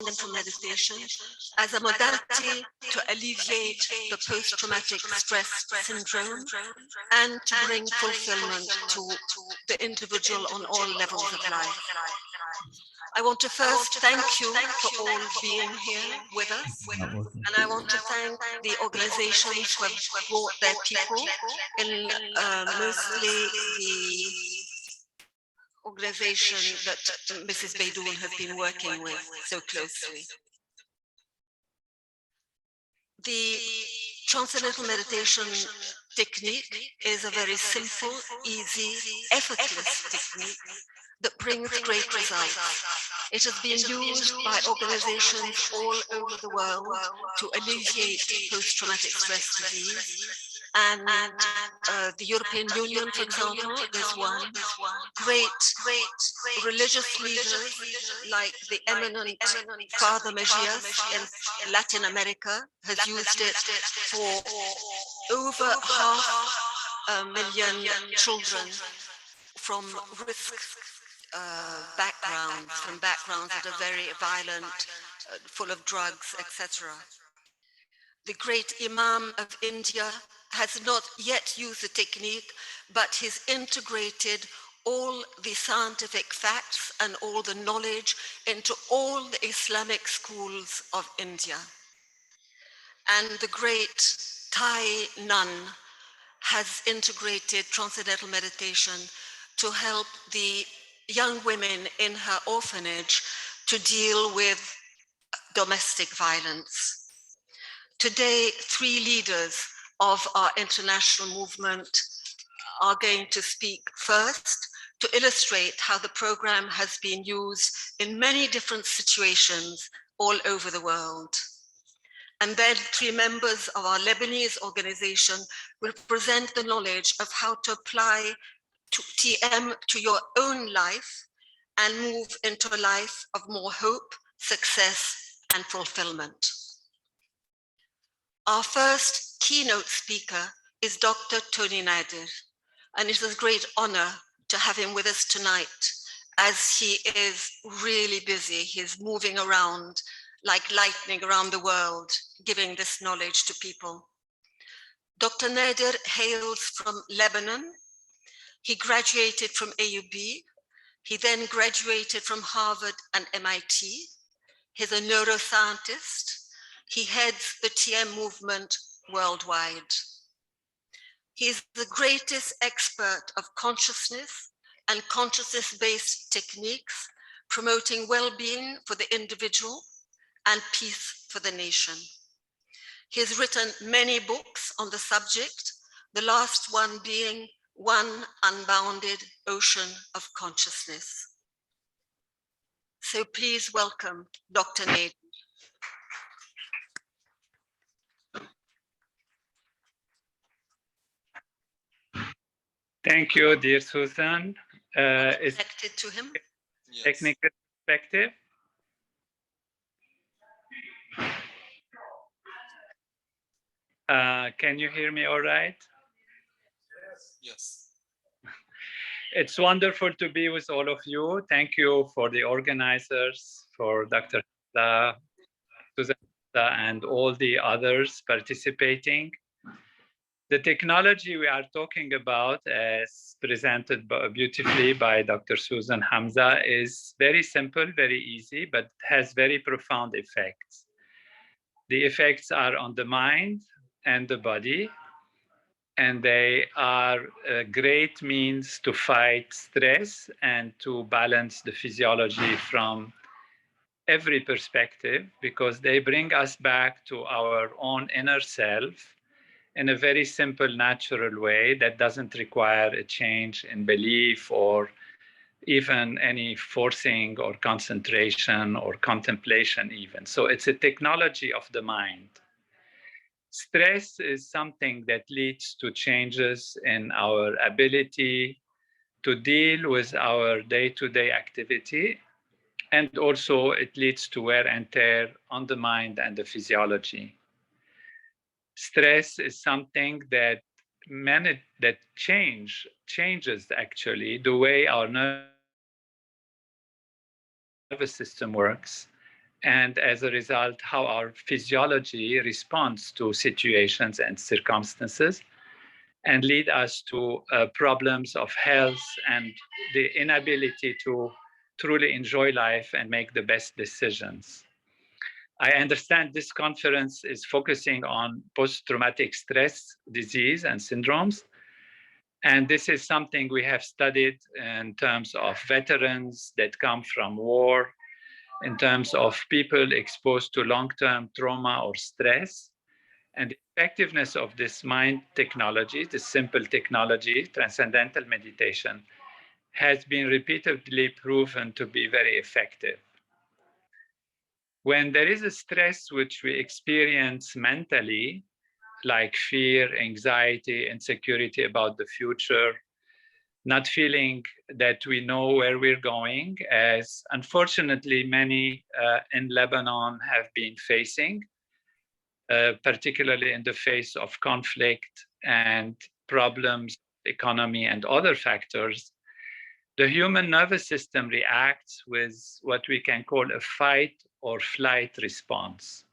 Transcendental Meditation as a modality to alleviate the post-traumatic stress syndrome and to bring fulfillment to the individual on all levels of life. I want to first thank you for all being here with us, and I want to thank the organizations who have brought their people, in mostly the organization that Mrs. Beydoun has been working with so closely. The Transcendental Meditation technique is a very simple, easy, effortless technique that brings great results. It has been used by organizations all over the world to alleviate post-traumatic stress disease. And the European Union, for example, there's one. Great religious leaders like the eminent Father Mejias in Latin America has used it for over 500,000 children from risk backgrounds, from backgrounds that are very violent, full of drugs, etc. The great Imam of India has not yet used the technique, but he's integrated all the scientific facts and all the knowledge into all the Islamic schools of India. And the great Thai nun has integrated Transcendental Meditation to help the young women in her orphanage to deal with domestic violence. Today, 3 leaders of our international movement are going to speak first to illustrate how the program has been used in many different situations all over the world. And then 3 members of our Lebanese organization will present the knowledge of how to apply to TM to your own life and move into a life of more hope, success, and fulfillment. Our first keynote speaker is Dr. Tony Nader, and it is a great honor to have him with us tonight as he is really busy. He's moving around like lightning around the world, giving this knowledge to people. Dr. Nader hails from Lebanon. He graduated from AUB. He then graduated from Harvard and MIT. He's a neuroscientist. He heads the TM movement worldwide. He is the greatest expert of consciousness and consciousness-based techniques, promoting well-being for the individual and peace for the nation. He has written many books on the subject, the last one being One Unbounded Ocean of Consciousness. So please welcome Dr. Nader. Thank you, dear Susan. Is connected to him? Yes. Technical perspective. Can you hear me all right? Yes. It's wonderful to be with all of you. Thank you for the organizers, for Dr. Susan, and all the others participating. The technology we are talking about, as presented beautifully by Dr. Susan Hamza, is very simple, very easy, but has very profound effects. The effects are on the mind and the body, and they are a great means to fight stress and to balance the physiology from every perspective, because they bring us back to our own inner self in a very simple, natural way that doesn't require a change in belief or even any forcing or concentration or contemplation even. So it's a technology of the mind. Stress is something that leads to changes in our ability to deal with our day-to-day activity, and also it leads to wear and tear on the mind and the physiology. Stress is something that changes actually the way our nervous system works and as a result, how our physiology responds to situations and circumstances, and lead us to problems of health and the inability to truly enjoy life and make the best decisions. I understand this conference is focusing on post-traumatic stress disease and syndromes. And this is something we have studied in terms of veterans that come from war, in terms of people exposed to long-term trauma or stress. And the effectiveness of this mind technology, this simple technology, Transcendental Meditation, has been repeatedly proven to be very effective. When there is a stress which we experience mentally, like fear, anxiety, insecurity about the future, not feeling that we know where we're going, as unfortunately many in Lebanon have been facing, particularly in the face of conflict and problems, economy, and other factors. The human nervous system reacts with what we can call a fight or flight response.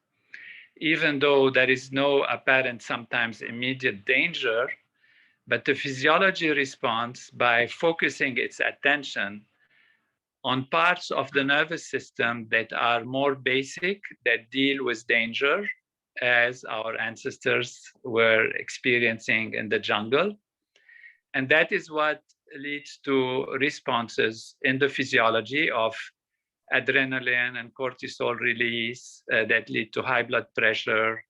Even though there is no apparent, sometimes immediate danger, but the physiology responds by focusing its attention on parts of the nervous system that are more basic, that deal with danger, as our ancestors were experiencing in the jungle. And that is what leads to responses in the physiology of adrenaline and cortisol release that lead to high blood pressure,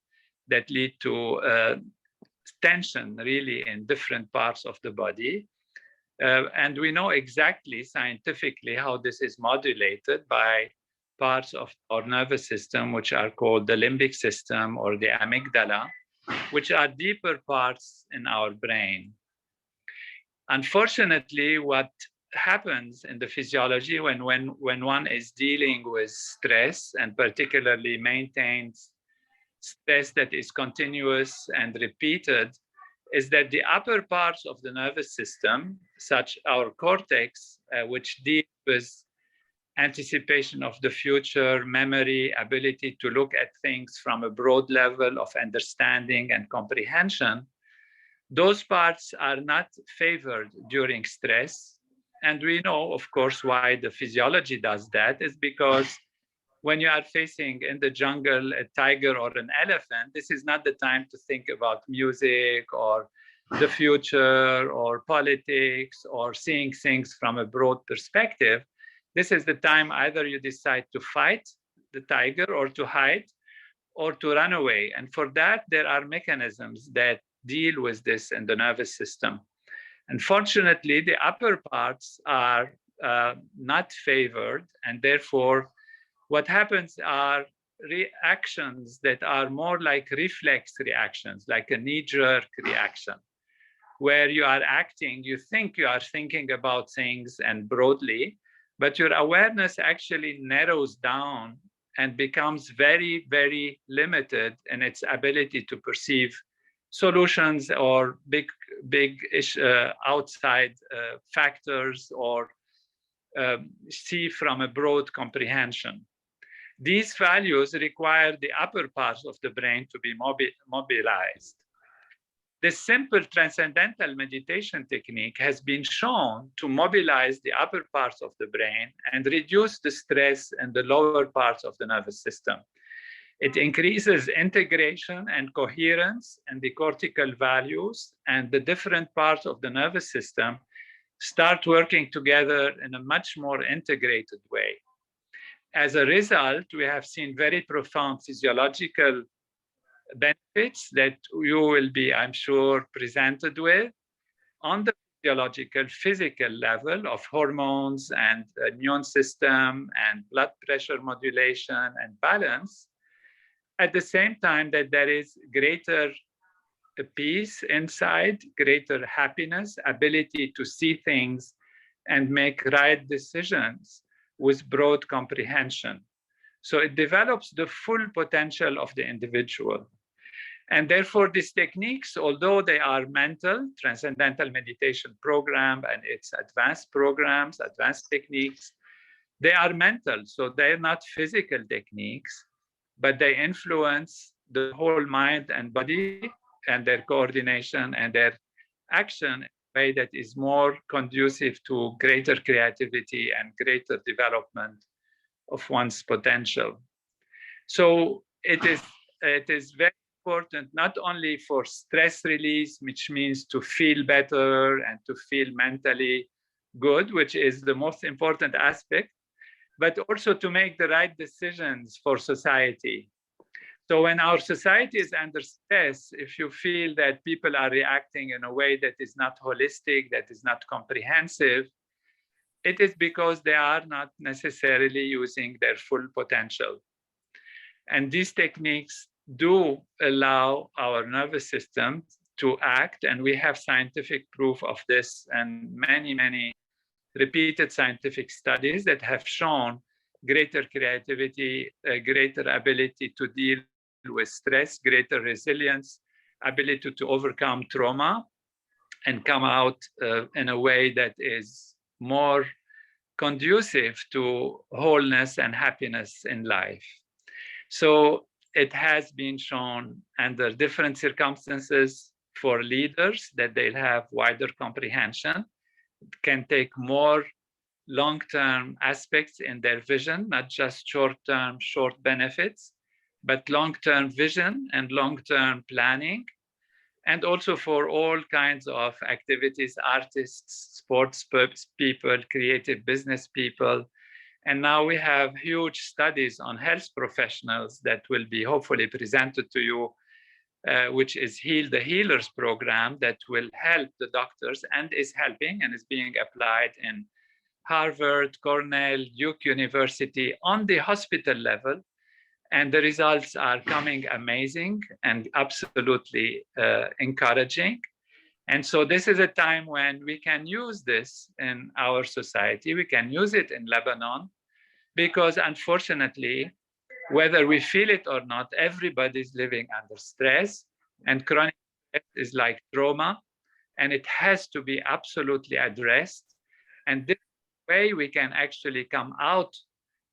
that lead to tension really in different parts of the body. And we know exactly scientifically how this is modulated by parts of our nervous system, which are called the limbic system or the amygdala, which are deeper parts in our brain. Unfortunately, what happens in the physiology when one is dealing with stress, and particularly maintains stress that is continuous and repeated, is that the upper parts of the nervous system, such our cortex, which deals with anticipation of the future, memory, ability to look at things from a broad level of understanding and comprehension, those parts are not favored during stress. And we know, of course, why the physiology does that is because when you are facing in the jungle a tiger or an elephant, this is not the time to think about music or the future or politics or seeing things from a broad perspective. This is the time either you decide to fight the tiger or to hide or to run away. And for that, there are mechanisms that deal with this in the nervous system. Unfortunately, the upper parts are not favored, and therefore, what happens are reactions that are more like reflex reactions, like a knee-jerk reaction, where you are acting, you think you are thinking about things and broadly, but your awareness actually narrows down and becomes very, very limited in its ability to perceive solutions or big outside factors or see from a broad comprehension. These values require the upper parts of the brain to be mobilized. This simple transcendental meditation technique has been shown to mobilize the upper parts of the brain and reduce the stress in the lower parts of the nervous system. It increases integration and coherence in the cortical values, and the different parts of the nervous system start working together in a much more integrated way. As a result, we have seen very profound physiological benefits that you will be, I'm sure, presented with on the physiological, physical level of hormones and immune system and blood pressure modulation and balance. At the same time that there is greater peace inside, greater happiness, ability to see things and make right decisions with broad comprehension. So it develops the full potential of the individual. And therefore, these techniques, although they are mental, Transcendental Meditation program and its advanced programs, advanced techniques, they are mental, so they're not physical techniques, but they influence the whole mind and body and their coordination and their action in a way that is more conducive to greater creativity and greater development of one's potential. So it is very important not only for stress release, which means to feel better and to feel mentally good, which is the most important aspect, but also to make the right decisions for society. So when our society is under stress, if you feel that people are reacting in a way that is not holistic, that is not comprehensive, it is because they are not necessarily using their full potential. And these techniques do allow our nervous system to act, and we have scientific proof of this and many, many repeated scientific studies that have shown greater creativity, greater ability to deal with stress, greater resilience, ability to overcome trauma, and come out in a way that is more conducive to wholeness and happiness in life. So it has been shown under different circumstances for leaders that they'll have wider comprehension, can take more long-term aspects in their vision, not just short-term, short benefits, but long-term vision and long-term planning. And also for all kinds of activities, artists, sports people, creative business people. And now we have huge studies on health professionals that will be hopefully presented to you, which is Heal the Healers program that will help the doctors and is helping and is being applied in Harvard, Cornell, Duke University on the hospital level. And the results are coming amazing and absolutely encouraging. And so this is a time when we can use this in our society. We can use it in Lebanon because unfortunately, whether we feel it or not, everybody's living under stress, and chronic stress is like trauma, and it has to be absolutely addressed. And this way we can actually come out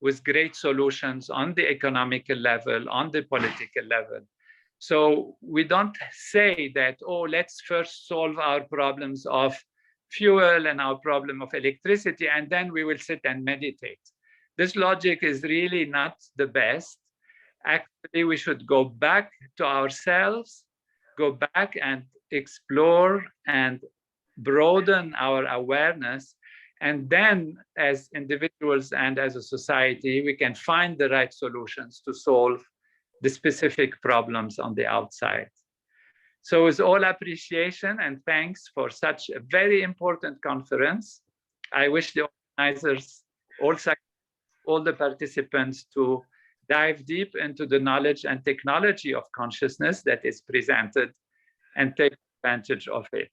with great solutions on the economical level, on the political level. So we don't say that, oh, let's first solve our problems of fuel and our problem of electricity, and then we will sit and meditate. This logic is really not the best. Actually, we should go back to ourselves, go back and explore and broaden our awareness. And then as individuals and as a society, we can find the right solutions to solve the specific problems on the outside. So with all appreciation and thanks for such a very important conference, I wish the organizers, all the participants to dive deep into the knowledge and technology of consciousness that is presented and take advantage of it.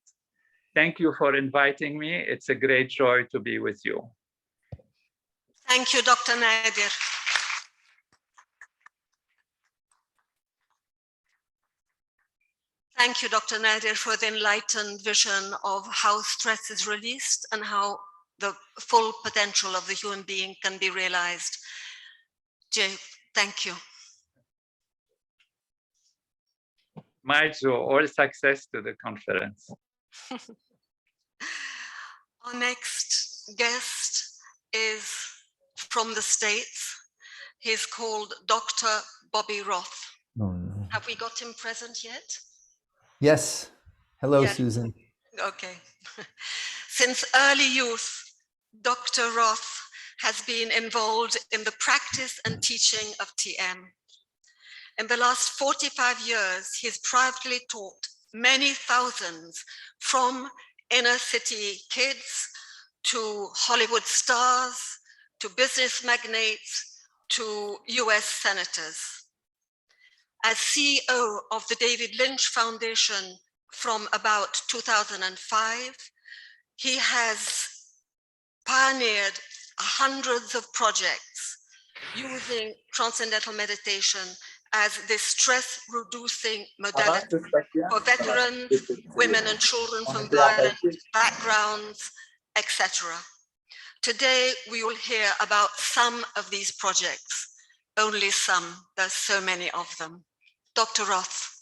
Thank you for inviting me. It's a great joy to be with you. Thank you, Dr. Nader. Thank you, Dr. Nader, for the enlightened vision of how stress is released and how the full potential of the human being can be realized. Jay, thank you. My joy, all success to the conference. Our next guest is from the States. He's called Dr. Bobby Roth. No. Have we got him present yet? Yes. Hello, Yeah. Susan. Okay. Since early youth, Dr. Roth has been involved in the practice and teaching of TM. In the last 45 years, he's privately taught many thousands, from inner city kids to Hollywood stars, to business magnates, to US senators. As CEO of the David Lynch Foundation from about 2005, he has pioneered hundreds of projects using Transcendental Meditation as the stress-reducing modality for veterans, women and children from violent backgrounds, etc. Today, we will hear about some of these projects, only some. There's so many of them. Dr. Roth.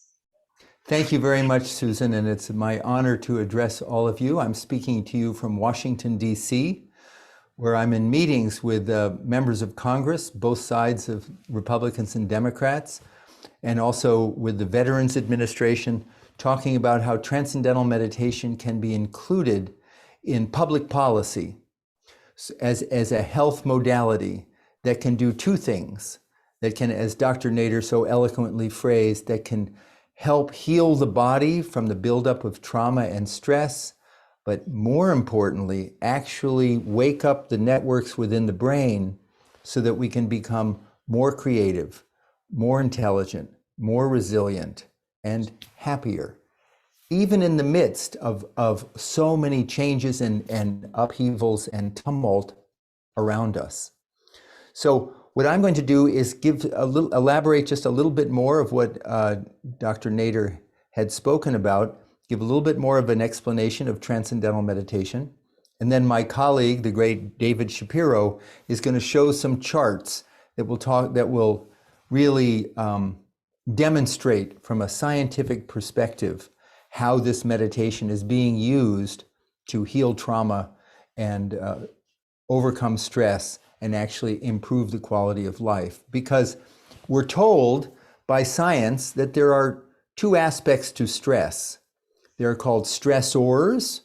Thank you very much, Susan, and it's my honor to address all of you. I'm speaking to you from Washington, D.C., where I'm in meetings with members of Congress, both sides of Republicans and Democrats, and also with the Veterans Administration, talking about how transcendental meditation can be included in public policy as a health modality that can do two things, that can, as Dr. Nader so eloquently phrased, that can help heal the body from the buildup of trauma and stress, but more importantly, actually wake up the networks within the brain so that we can become more creative, more intelligent, more resilient, and happier, even in the midst of so many changes and upheavals and tumult around us. So what I'm going to do is elaborate just a little bit more of what Dr. Nader had spoken about, give a little bit more of an explanation of transcendental meditation. And then my colleague, the great David Shapiro, is going to show some charts that will really demonstrate from a scientific perspective how this meditation is being used to heal trauma and overcome stress and actually improve the quality of life. Because we're told by science that there are two aspects to stress. They're called stressors,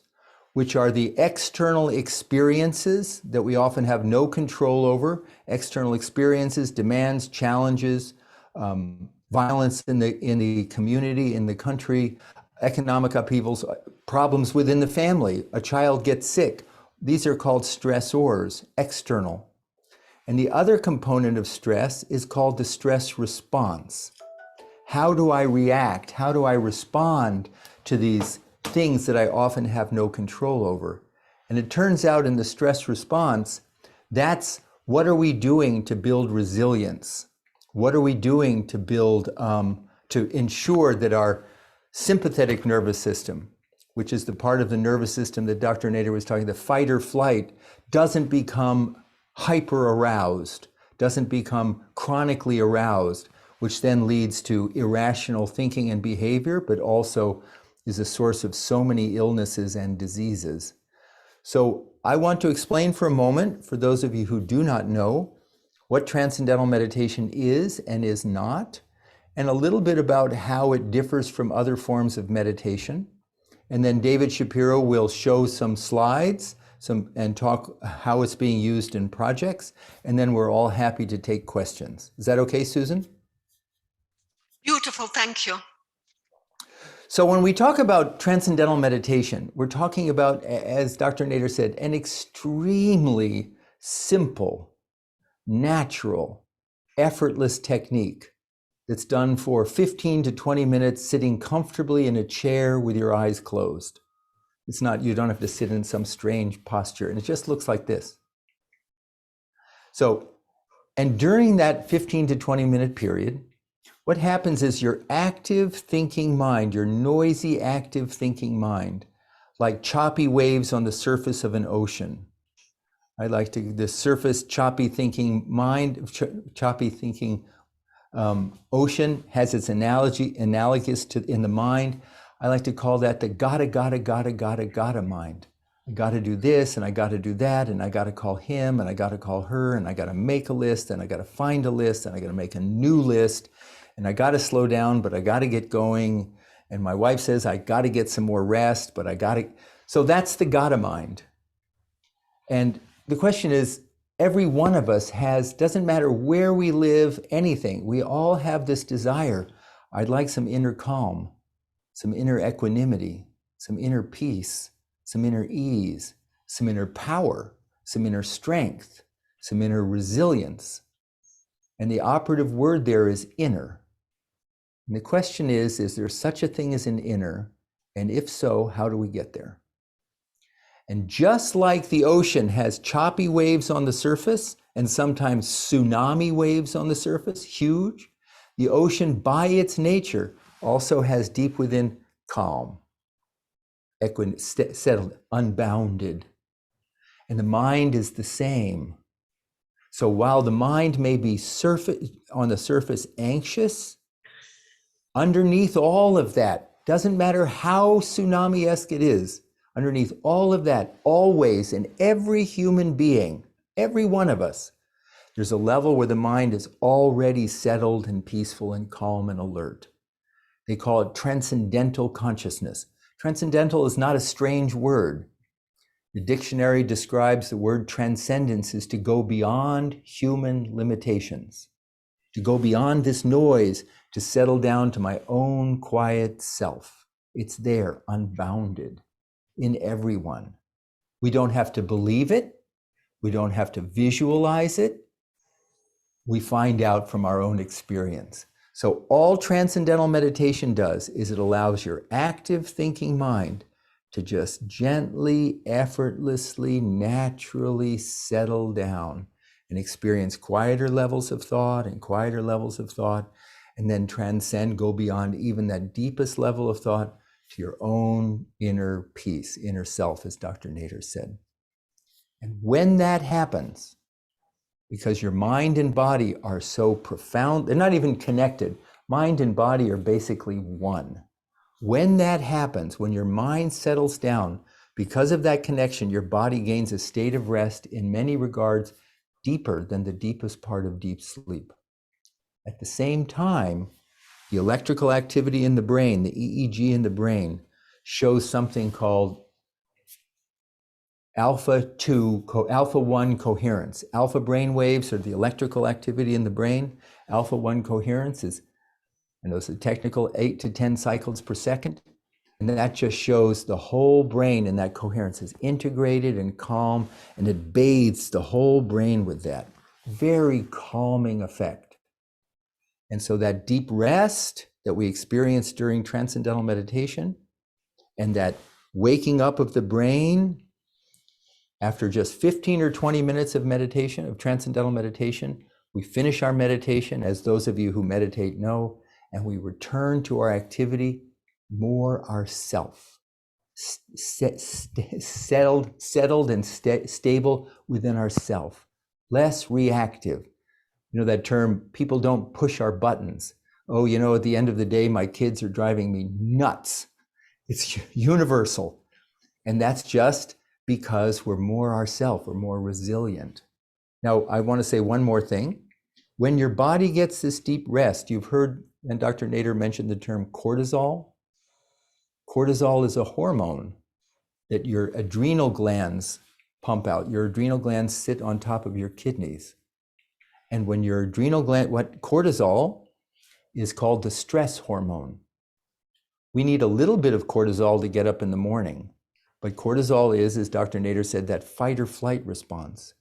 which are the external experiences that we often have no control over, external experiences, demands, challenges, violence in the community, in the country, economic upheavals, problems within the family, a child gets sick. These are called stressors, external. And the other component of stress is called the stress response. How do I react? How do I respond to these things that I often have no control over? And it turns out in the stress response, that's what are we doing to build resilience? What are we doing to build, to ensure that our sympathetic nervous system, which is the part of the nervous system that Dr. Nader was talking, the fight or flight, doesn't become hyper aroused, doesn't become chronically aroused, which then leads to irrational thinking and behavior, but also is a source of so many illnesses and diseases. So I want to explain for a moment, for those of you who do not know, what transcendental meditation is and is not, and a little bit about how it differs from other forms of meditation. And then David Shapiro will show some slides and talk how it's being used in projects. And then we're all happy to take questions. Is that okay, Susan? Beautiful, thank you. So when we talk about transcendental meditation, we're talking about, as Dr. Nader said, an extremely simple, natural, effortless technique that's done for 15 to 20 minutes sitting comfortably in a chair with your eyes closed. It's not, you don't have to sit in some strange posture, and it just looks like this. So, and during that 15 to 20 minute period, what happens is your active thinking mind, your noisy, active thinking mind, like choppy waves on the surface of an ocean. I like to, the surface choppy thinking mind, choppy thinking ocean has its analogous to in the mind. I like to call that the gotta mind. I gotta do this and I gotta do that and I gotta call him and I gotta call her and I gotta make a list and I gotta find a list and I gotta make a new list and I gotta slow down, but I gotta get going. And my wife says I gotta get some more rest, but I gotta. So that's the gotta mind. And the question is, every one of us has, doesn't matter where we live, anything, we all have this desire. I'd like some inner calm, some inner equanimity, some inner peace, some inner ease, some inner power, some inner strength, some inner resilience. And the operative word there is inner. And the question is there such a thing as an inner? And if so, how do we get there? And just like the ocean has choppy waves on the surface and sometimes tsunami waves on the surface, huge, the ocean by its nature also has deep within calm, settled, unbounded. And the mind is the same. So while the mind may be on the surface anxious, underneath all of that, doesn't matter how tsunami-esque it is, underneath all of that, always in every human being, every one of us, there's a level where the mind is already settled and peaceful and calm and alert. They call it transcendental consciousness. Transcendental is not a strange word. The dictionary describes the word transcendence as to go beyond human limitations, to go beyond this noise, to settle down to my own quiet self. It's there, unbounded, in everyone. We don't have to believe it. We don't have to visualize it. We find out from our own experience. So all transcendental meditation does is it allows your active thinking mind to just gently, effortlessly, naturally settle down and experience quieter levels of thought and quieter levels of thought, and then transcend, go beyond even that deepest level of thought to your own inner peace, inner self, as Dr. Nader said. And when that happens, because your mind and body are so profound, they're not even connected. Mind and body are basically one. When that happens, when your mind settles down, because of that connection, your body gains a state of rest in many regards deeper than the deepest part of deep sleep. At the same time, the electrical activity in the brain, the EEG in the brain, shows something called alpha-1 coherence. Alpha brain waves are the electrical activity in the brain. Alpha-1 coherence is, I know it's a technical, 8 to 10 cycles per second. And that just shows the whole brain in that coherence is integrated and calm, and it bathes the whole brain with that. Very calming effect. And so that deep rest that we experience during transcendental meditation, and that waking up of the brain after just 15 or 20 minutes of meditation, of transcendental meditation, we finish our meditation, as those of you who meditate know, and we return to our activity more ourself, settled and stable within ourself, less reactive. You know that term, people don't push our buttons. Oh, you know, at the end of the day, my kids are driving me nuts. It's universal. And that's just because we're more ourself, we're more resilient. Now, I want to say one more thing. When your body gets this deep rest, you've heard, and Dr. Nader mentioned the term cortisol. Cortisol is a hormone that your adrenal glands pump out. Your adrenal glands sit on top of your kidneys. And when your adrenal gland, what cortisol is called the stress hormone. We need a little bit of cortisol to get up in the morning. But cortisol is, as Dr. Nader said, that fight or flight response.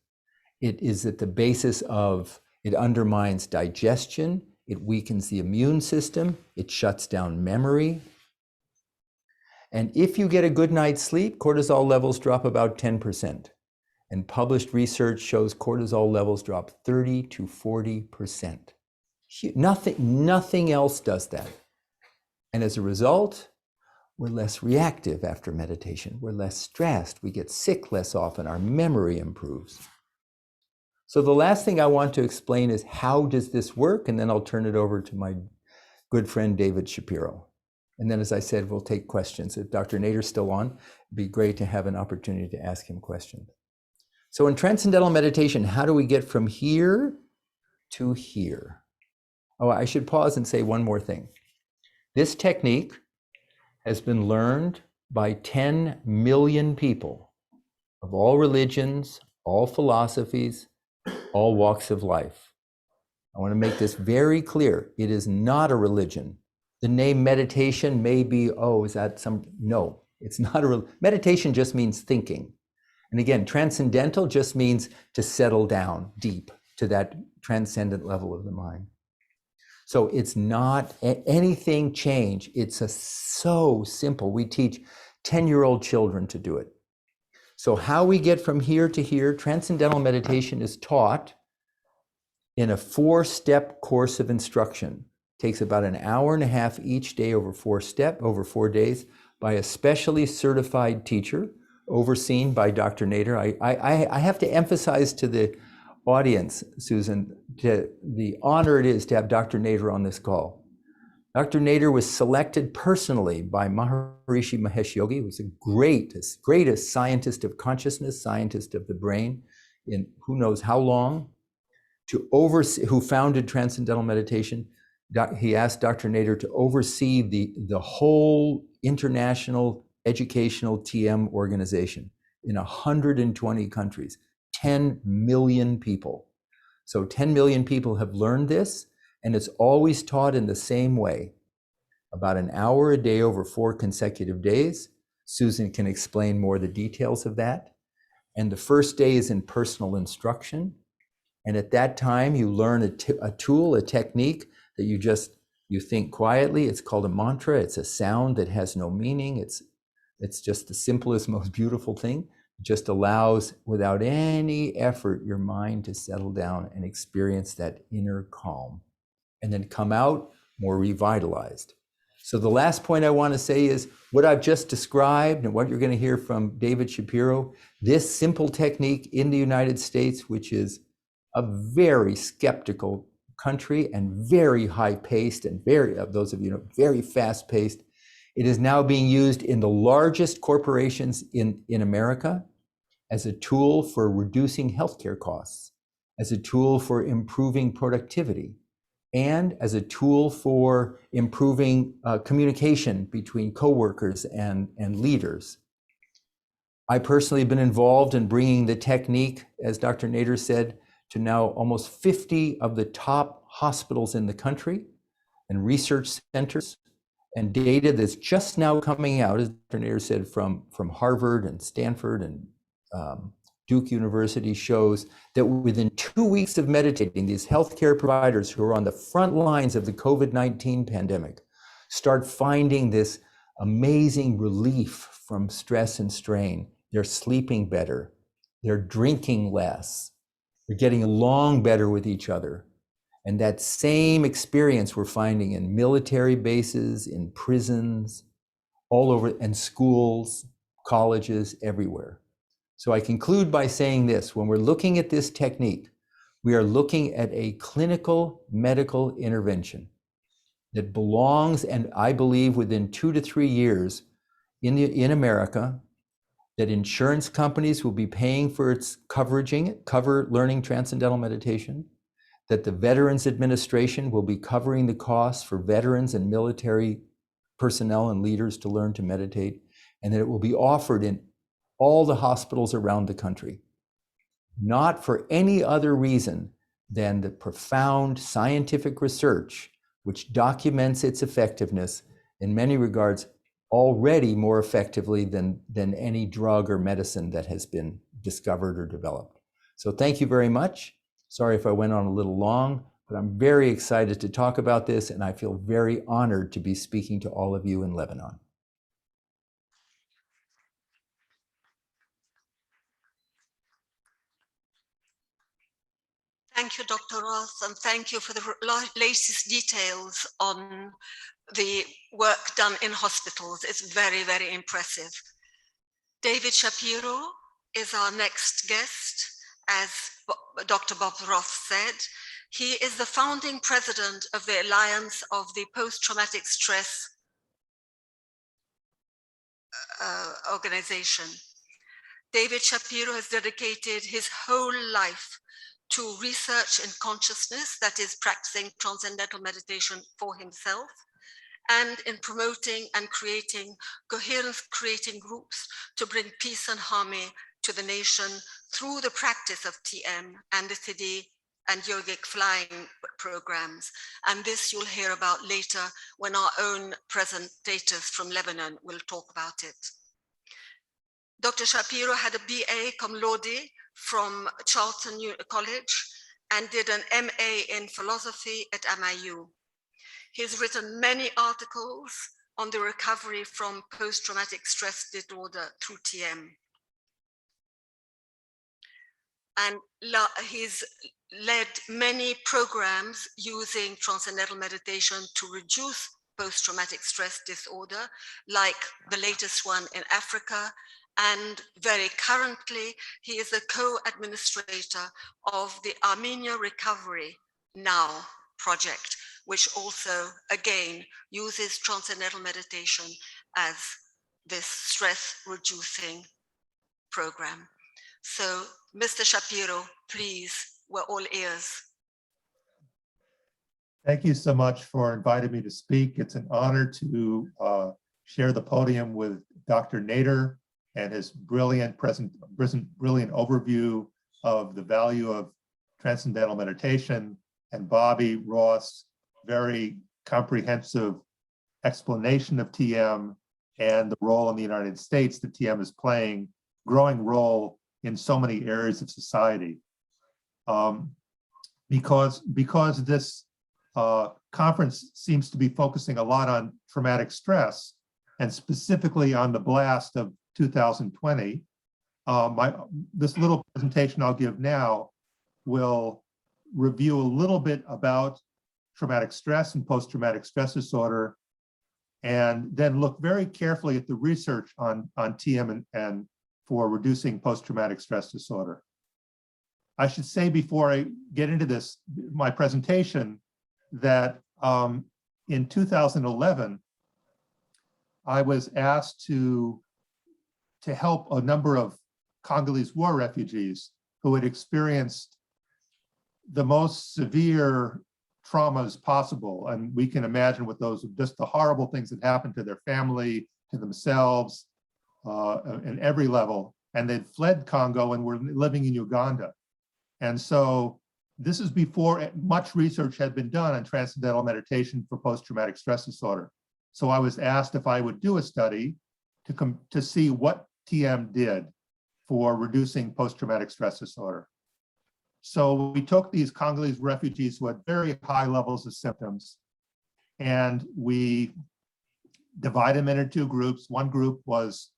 It is at the basis of, it undermines digestion, it weakens the immune system, it shuts down memory. And if you get a good night's sleep, cortisol levels drop about 10%. And published research shows cortisol levels drop 30 to 40%. Nothing else does that. And as a result, we're less reactive after meditation. We're less stressed. We get sick less often. Our memory improves. So the last thing I want to explain is, how does this work? And then I'll turn it over to my good friend, David Shapiro. And then, as I said, we'll take questions. If Dr. Nader's still on, it'd be great to have an opportunity to ask him questions. So in transcendental meditation, how do we get from here to here? Oh, I should pause and say one more thing. This technique has been learned by 10 million people of all religions, all philosophies, all walks of life. I want to make this very clear. It is not a religion. The name meditation may be, oh, is that some? No, it's not a meditation just means thinking. And again, transcendental just means to settle down deep to that transcendent level of the mind. So it's not anything change. It's so simple. We teach 10-year-old children to do it. So how we get from here to here, transcendental meditation is taught in a 4-step course of instruction. It takes about an hour and a half each day over 4 days by a specially certified teacher overseen by Dr. Nader. I have to emphasize to the audience, Susan, the honor it is to have Dr. Nader on this call. Dr. Nader was selected personally by Maharishi Mahesh Yogi, who's the greatest scientist of consciousness, scientist of the brain, in who knows how long, to oversee, who founded Transcendental Meditation. He asked Dr. Nader to oversee the whole international educational TM organization in 120 countries, 10 million people. So 10 million people have learned this, and it's always taught in the same way, about an hour a day over 4 consecutive days. Susan can explain more the details of that. And the first day is in personal instruction. And at that time, you learn a tool, a technique that you think quietly. It's called a mantra. It's a sound that has no meaning. It's just the simplest, most beautiful thing. It just allows, without any effort, your mind to settle down and experience that inner calm, and then come out more revitalized. So the last point I want to say is what I've just described and what you're going to hear from David Shapiro, this simple technique in the United States, which is a very skeptical country and very high-paced and those of you know, very fast-paced. It is now being used in the largest corporations in America as a tool for reducing healthcare costs, as a tool for improving productivity, and as a tool for improving communication between coworkers and leaders. I personally have been involved in bringing the technique, as Dr. Nader said, to now almost 50 of the top hospitals in the country and research centers, and data that's just now coming out, as Dr. Nader said, from Harvard and Stanford and Duke University, shows that within 2 weeks of meditating, these healthcare providers who are on the front lines of the COVID-19 pandemic start finding this amazing relief from stress and strain. They're sleeping better, they're drinking less, they're getting along better with each other. And that same experience we're finding in military bases, in prisons, all over, and schools, colleges, everywhere. So I conclude by saying this: when we're looking at this technique, we are looking at a clinical medical intervention that belongs, and I believe within 2 to 3 years in America, that insurance companies will be paying for its cover learning Transcendental Meditation, that the Veterans Administration will be covering the costs for veterans and military personnel and leaders to learn to meditate, and that it will be offered in all the hospitals around the country, not for any other reason than the profound scientific research which documents its effectiveness in many regards already more effectively than any drug or medicine that has been discovered or developed. So thank you very much. Sorry if I went on a little long, but I'm very excited to talk about this, and I feel very honored to be speaking to all of you in Lebanon. Thank you, Dr. Roth, and thank you for the latest details on the work done in hospitals. It's very, very impressive. David Shapiro is our next guest. As Dr. Bob Roth said, he is the founding president of the Alliance of the Post-Traumatic Stress organization. David Shapiro has dedicated his whole life to research in consciousness, that is practicing transcendental meditation for himself, and in promoting and creating coherence-creating groups to bring peace and harmony to the nation through the practice of TM and the Siddhi and yogic flying programs. And this you'll hear about later when our own presentators from Lebanon will talk about it. Dr. Shapiro had a BA cum laude from Charlton College and did an MA in philosophy at MIU. He's written many articles on the recovery from post-traumatic stress disorder through TM. And he's led many programs using transcendental meditation to reduce post-traumatic stress disorder, like the latest one in Africa And very currently, he is a co-administrator of the Armenia Recovery Now project, which also, again, uses Transcendental Meditation as this stress-reducing program. So, Mr. Shapiro, please, we're all ears. Thank you so much for inviting me to speak. It's an honor to share the podium with Dr. Nader and his brilliant overview of the value of Transcendental Meditation, and Bobby Roth's very comprehensive explanation of TM and the role in the United States that TM is playing, growing role in so many areas of society. Because this conference seems to be focusing a lot on traumatic stress, and specifically on the blast of 2020. This little presentation I'll give now will review a little bit about traumatic stress and post-traumatic stress disorder, and then look very carefully at the research on TM and for reducing post-traumatic stress disorder. I should say before I get into this, my presentation, that in 2011, I was asked to help a number of Congolese war refugees who had experienced the most severe traumas possible. And we can imagine with those, just the horrible things that happened to their family, to themselves, in every level. And they'd fled Congo and were living in Uganda. And so this is before much research had been done on Transcendental Meditation for post-traumatic stress disorder. So I was asked if I would do a study to see what TM did for reducing post-traumatic stress disorder. So we took these Congolese refugees who had very high levels of symptoms, and we divided them into two groups. One group was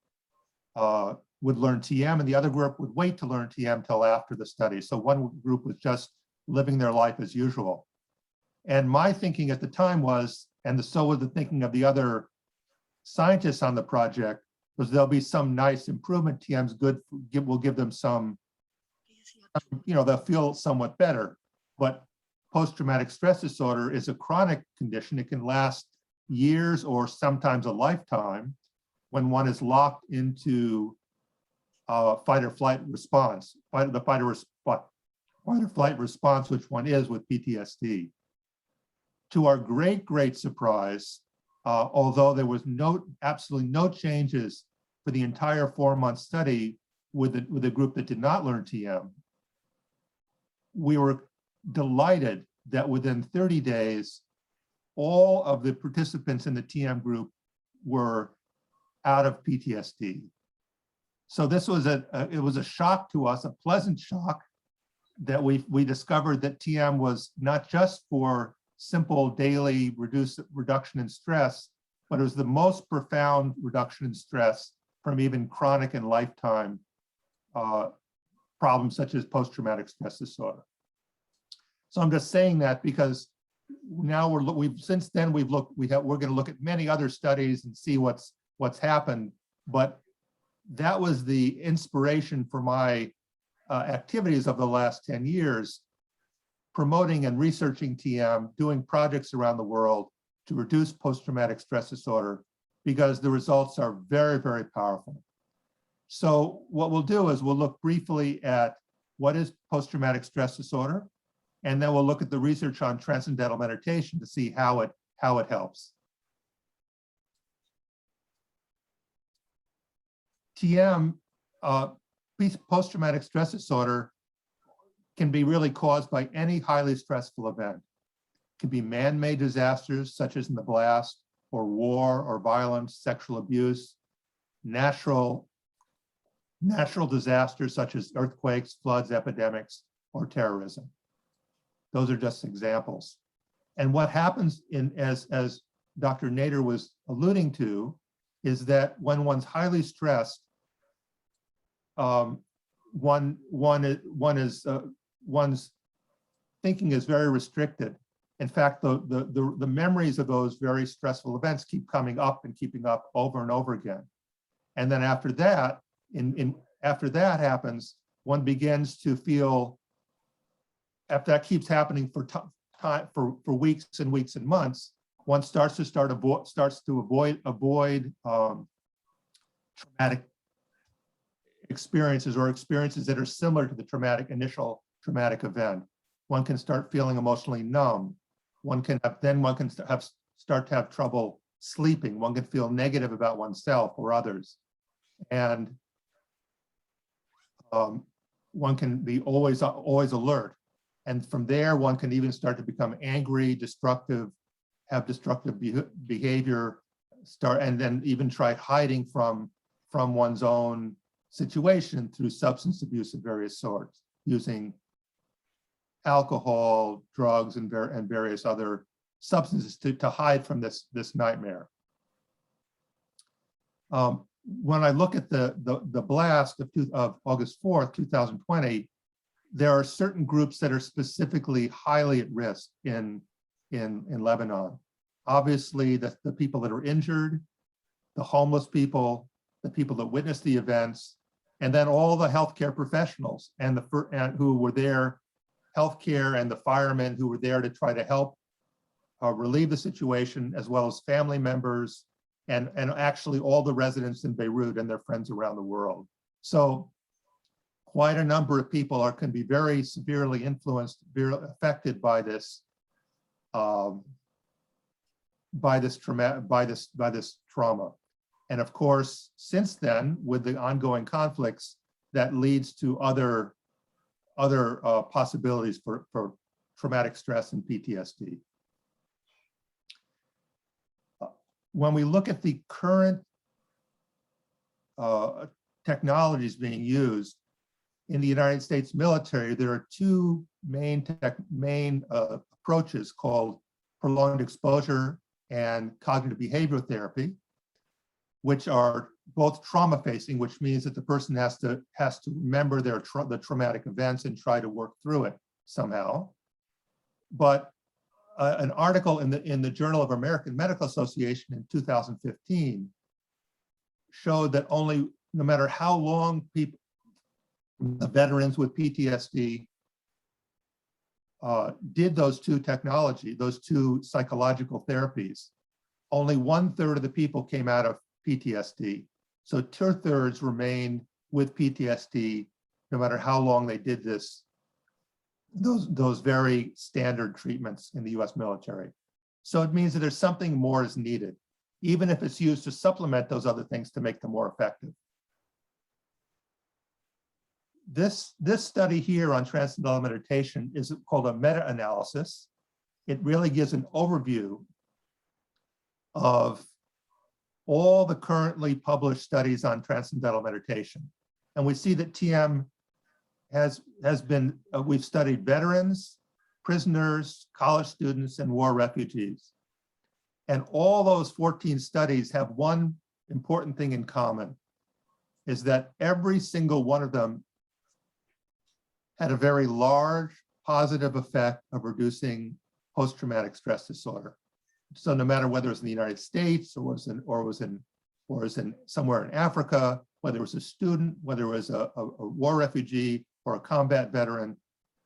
would learn TM, and the other group would wait to learn TM till after the study. So one group was just living their life as usual. And my thinking at the time was, and so was the thinking of the other scientists on the project, was there'll be some nice improvement. TM's good, will give them some, they'll feel somewhat better. But post-traumatic stress disorder is a chronic condition. It can last years or sometimes a lifetime when one is locked into fight or flight response, the fight or flight response, which one is with PTSD. To our great surprise, although there was absolutely no changes for the entire 4-month study with the group that did not learn TM, we were delighted that within 30 days, all of the participants in the TM group were out of PTSD. So this was it was a shock to us, a pleasant shock, that we discovered that TM was not just for simple daily reduction in stress, but it was the most profound reduction in stress from even chronic and lifetime problems such as post-traumatic stress disorder. So I'm just saying that because now we're going to look at many other studies and see what's happened, but that was the inspiration for my activities of the last 10 years, promoting and researching TM, doing projects around the world to reduce post-traumatic stress disorder, because the results are very powerful. So what we'll do is we'll look briefly at what is post-traumatic stress disorder, and then we'll look at the research on Transcendental Meditation to see how it helps. TM, post-traumatic stress disorder, can be really caused by any highly stressful event. It can be man-made disasters such as in the blast, or war or violence, sexual abuse, natural disasters such as earthquakes, floods, epidemics, or terrorism. Those are just examples. And what happens as Dr. Nader was alluding to, is that when one's highly stressed, one's thinking is very restricted. In fact, the memories of those very stressful events keep coming up and keeping up over and over again. And then after that, after that happens, one begins to feel, after that keeps happening for time for weeks and weeks and months, one starts to avoid traumatic experiences or experiences that are similar to the initial traumatic event. One can start feeling emotionally numb. One can start to have trouble sleeping. One can feel negative about oneself or others, and one can be always alert. And from there, one can even start to become angry, destructive, have destructive behavior, and then even try hiding from one's own situation through substance abuse of various sorts, using alcohol, drugs, and various other substances to hide from this nightmare. When I look at the blast of August 4th, 2020, there are certain groups that are specifically highly at risk in Lebanon. Obviously, the people that are injured, the homeless people, the people that witnessed the events, and then all the healthcare professionals and who were there, healthcare and the firemen who were there to try to help relieve the situation, as well as family members and actually all the residents in Beirut and their friends around the world. So quite a number of people can be very severely influenced, affected by this trauma. And of course, since then, with the ongoing conflicts, that leads to other possibilities for traumatic stress and PTSD. When we look at the current technologies being used in the United States military, there are two main approaches called prolonged exposure and cognitive behavioral therapy, which are both trauma-facing, which means that the person has to remember the traumatic events and try to work through it somehow. But an article in the Journal of American Medical Association in 2015 showed that no matter how long the veterans with PTSD did those two psychological therapies, only 1/3 of the people came out of PTSD. So 2/3 remained with PTSD no matter how long they did those very standard treatments in the US military. So it means that there's something more is needed, even if it's used to supplement those other things to make them more effective. This study here on Transcendental Meditation is called a meta-analysis. It really gives an overview of all the currently published studies on Transcendental Meditation. And we see that TM has been, we've studied veterans, prisoners, college students, and war refugees. And all those 14 studies have one important thing in common, is that every single one of them had a very large positive effect of reducing post-traumatic stress disorder. So no matter whether it was in the United States or was in somewhere in Africa, whether it was a student, whether it was a war refugee or a combat veteran,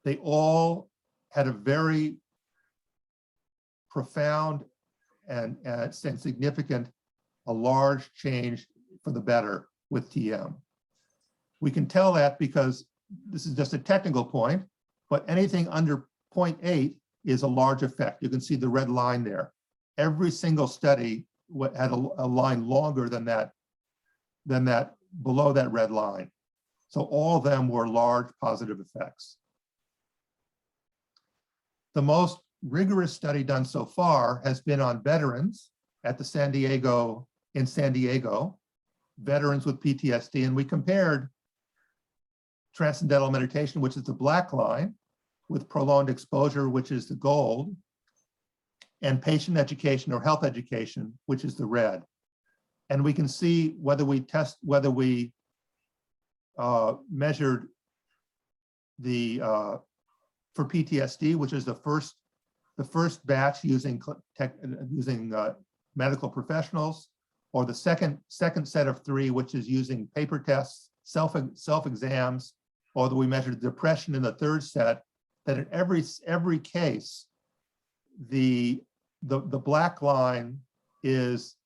they all had a very profound and significant, a large change for the better with TM. We can tell that because this is just a technical point, but anything under 0.8 is a large effect. You can see the red line there. Every single study had a line longer than that, below that red line. So all of them were large positive effects. The most rigorous study done so far has been on veterans at in San Diego, veterans with PTSD, and we compared Transcendental Meditation, which is the black line, with prolonged exposure, which is the gold, and patient education or health education, which is the red. And we can see whether we measured for PTSD, which is the first batch using medical professionals, or the second set of 3, which is using paper tests self-exams, although we measured depression in the third set, that in every case, the black line is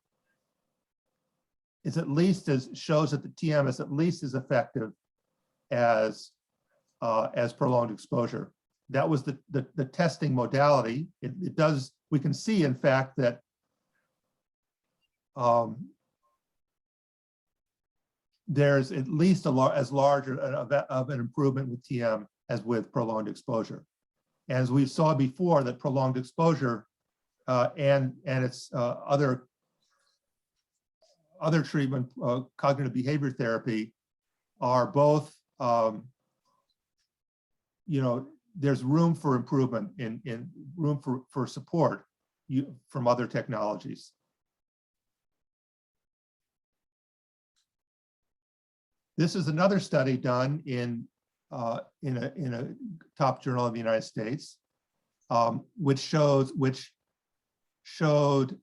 at least shows that the TM is at least as effective as prolonged exposure. That was the testing modality. It does, we can see in fact that there's at least as large of an improvement with TM as with prolonged exposure. As we saw before, that prolonged exposure and its other treatment, cognitive behavior therapy, are both, there's room for improvement in room for support from other technologies. This is another study done in a top journal of the United States, which showed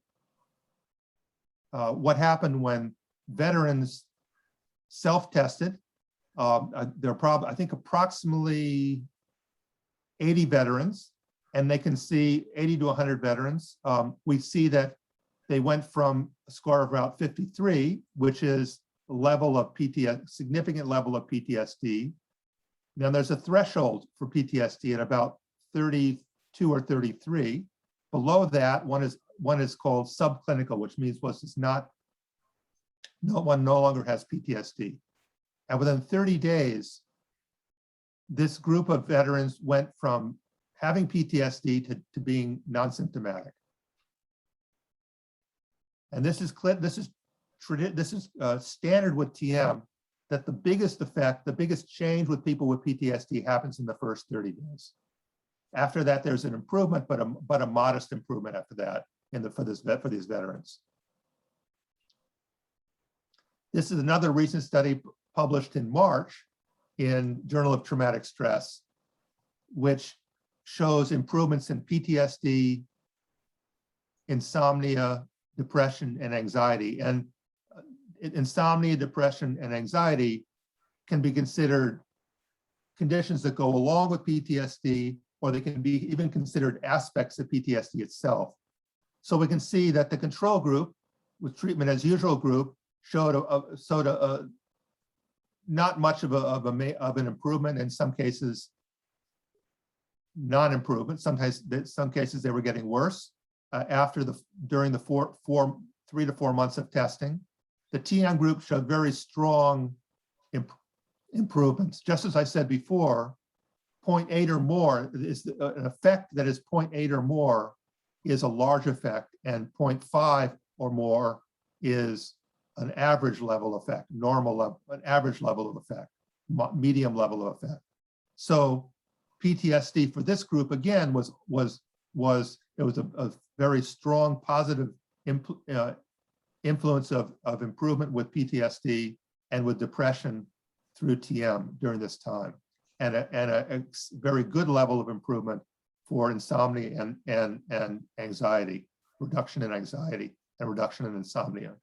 what happened when veterans self-tested. There are probably, I think, approximately 80 veterans, and they can see 80 to 100 veterans. We see that they went from a score of about 53, which is a level of PTSD, significant level of PTSD. Now there's a threshold for PTSD at about 32 or 33. Below that, one is called subclinical, which means one no longer has PTSD. And within 30 days, this group of veterans went from having PTSD to being non-symptomatic. And this is standard with TM, that the biggest effect, the biggest change with people with PTSD happens in the first 30 days. After that, there's an improvement, but a modest improvement after that for these veterans. This is another recent study published in March in Journal of Traumatic Stress, which shows improvements in PTSD, insomnia, depression, and anxiety. And insomnia, depression, and anxiety can be considered conditions that go along with PTSD, or they can be even considered aspects of PTSD itself. So we can see that the control group, with treatment as usual group, showed not much of an improvement. In some cases, non-improvement. Sometimes, some cases they were getting worse during the 3 to 4 months of testing. The TM group showed very strong improvements. Just as I said before, 0.8 or more is an effect that is 0.8 or more is a large effect, and 0.5 or more is an average level effect, normal level, an average level of effect, medium level of effect. So PTSD for this group again was a very strong positive influence of improvement with PTSD and with depression through TM during this time, and a very good level of improvement for insomnia and anxiety, reduction in anxiety and reduction in insomnia.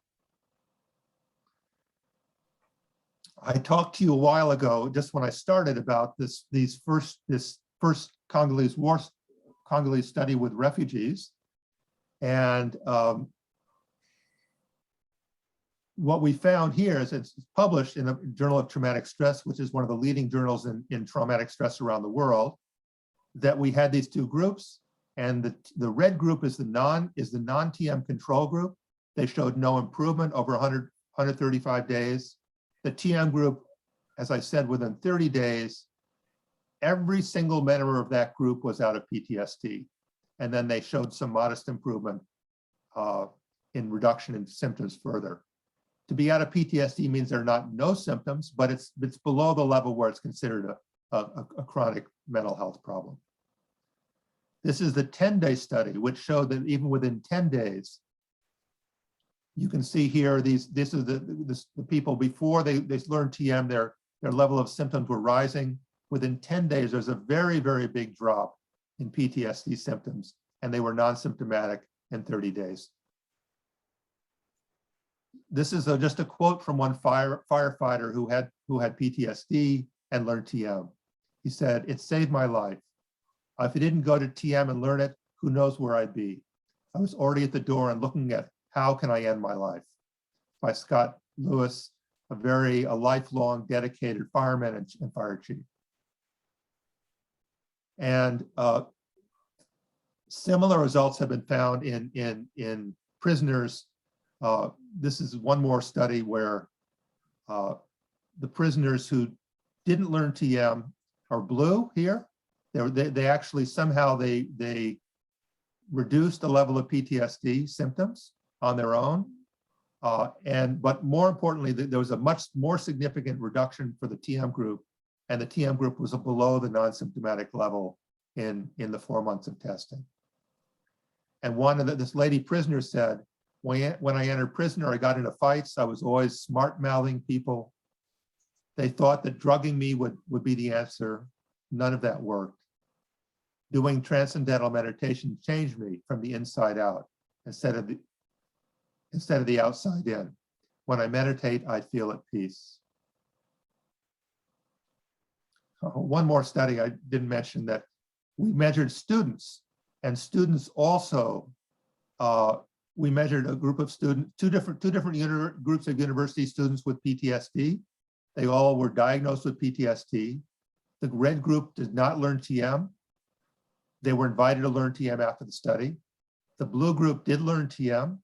I talked to you a while ago, just when I started, about this first Congolese study with refugees, and what we found here is it's published in the Journal of Traumatic Stress, which is one of the leading journals in traumatic stress around the world, that we had these two groups, and the red group is the non-TM control group. They showed no improvement over 135 days. The TM group, as I said, within 30 days, every single member of that group was out of PTSD. And then they showed some modest improvement in reduction in symptoms further. To be out of PTSD means there are not no symptoms, but it's below the level where it's considered a chronic mental health problem. This is the 10-day study, which showed that even within 10 days, you can see here, this is the people before they learned TM, their level of symptoms were rising. Within 10 days, there's a very, very big drop in PTSD symptoms, and they were non-symptomatic in 30 days. this is just a quote from one firefighter who had PTSD and learned TM. He said, "It saved my life. If I didn't go to TM and learn it, who knows where I'd be. I was already at the door and looking at how can I end my life." By Scott Lewis, a lifelong dedicated fireman and fire chief. And similar results have been found in prisoners. This is one more study where the prisoners who didn't learn TM are blue here. They actually somehow they reduced the level of PTSD symptoms on their own. But more importantly, there was a much more significant reduction for the TM group, and the TM group was below the non-symptomatic level in the 4 months of testing. And this lady prisoner said, when I entered prison or I got into fights, I was always smart-mouthing people. They thought that drugging me would be the answer. None of that worked. Doing transcendental meditation changed me from the inside out instead of the outside in. When I meditate, I feel at peace. One more study I didn't mention, that we measured students, and students also, we measured a group of students, two different groups of university students with PTSD. They all were diagnosed with PTSD. The red group did not learn TM. They were invited to learn TM after the study. The blue group did learn TM,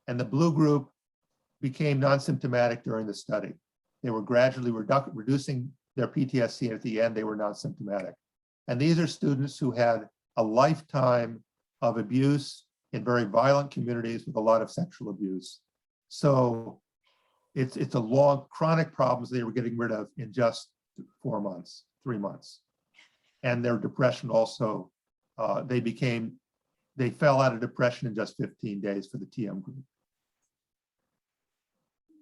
and the blue group became non-symptomatic during the study. They were gradually reducing their PTSD, and at the end, they were non-symptomatic. And these are students who had a lifetime of abuse in very violent communities with a lot of sexual abuse. So it's a long, chronic problems they were getting rid of in just 4 months, 3 months. And their depression also, they fell out of depression in just 15 days for the TM group.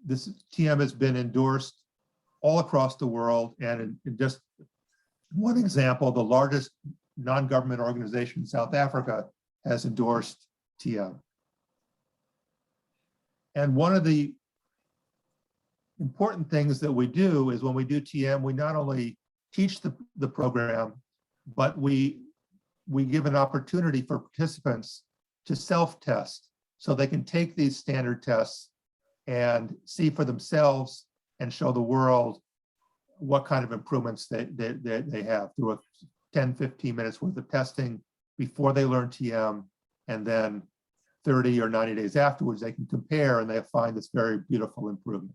This TM has been endorsed all across the world, and in just one example, the largest non-government organization in South Africa has endorsed TM. And one of the important things that we do is when we do TM, we not only teach the program, but we give an opportunity for participants to self-test, so they can take these standard tests and see for themselves and show the world what kind of improvements they have through a 10, 15 minutes worth of testing before they learn TM, and then 30 or 90 days afterwards, they can compare and they find this very beautiful improvement.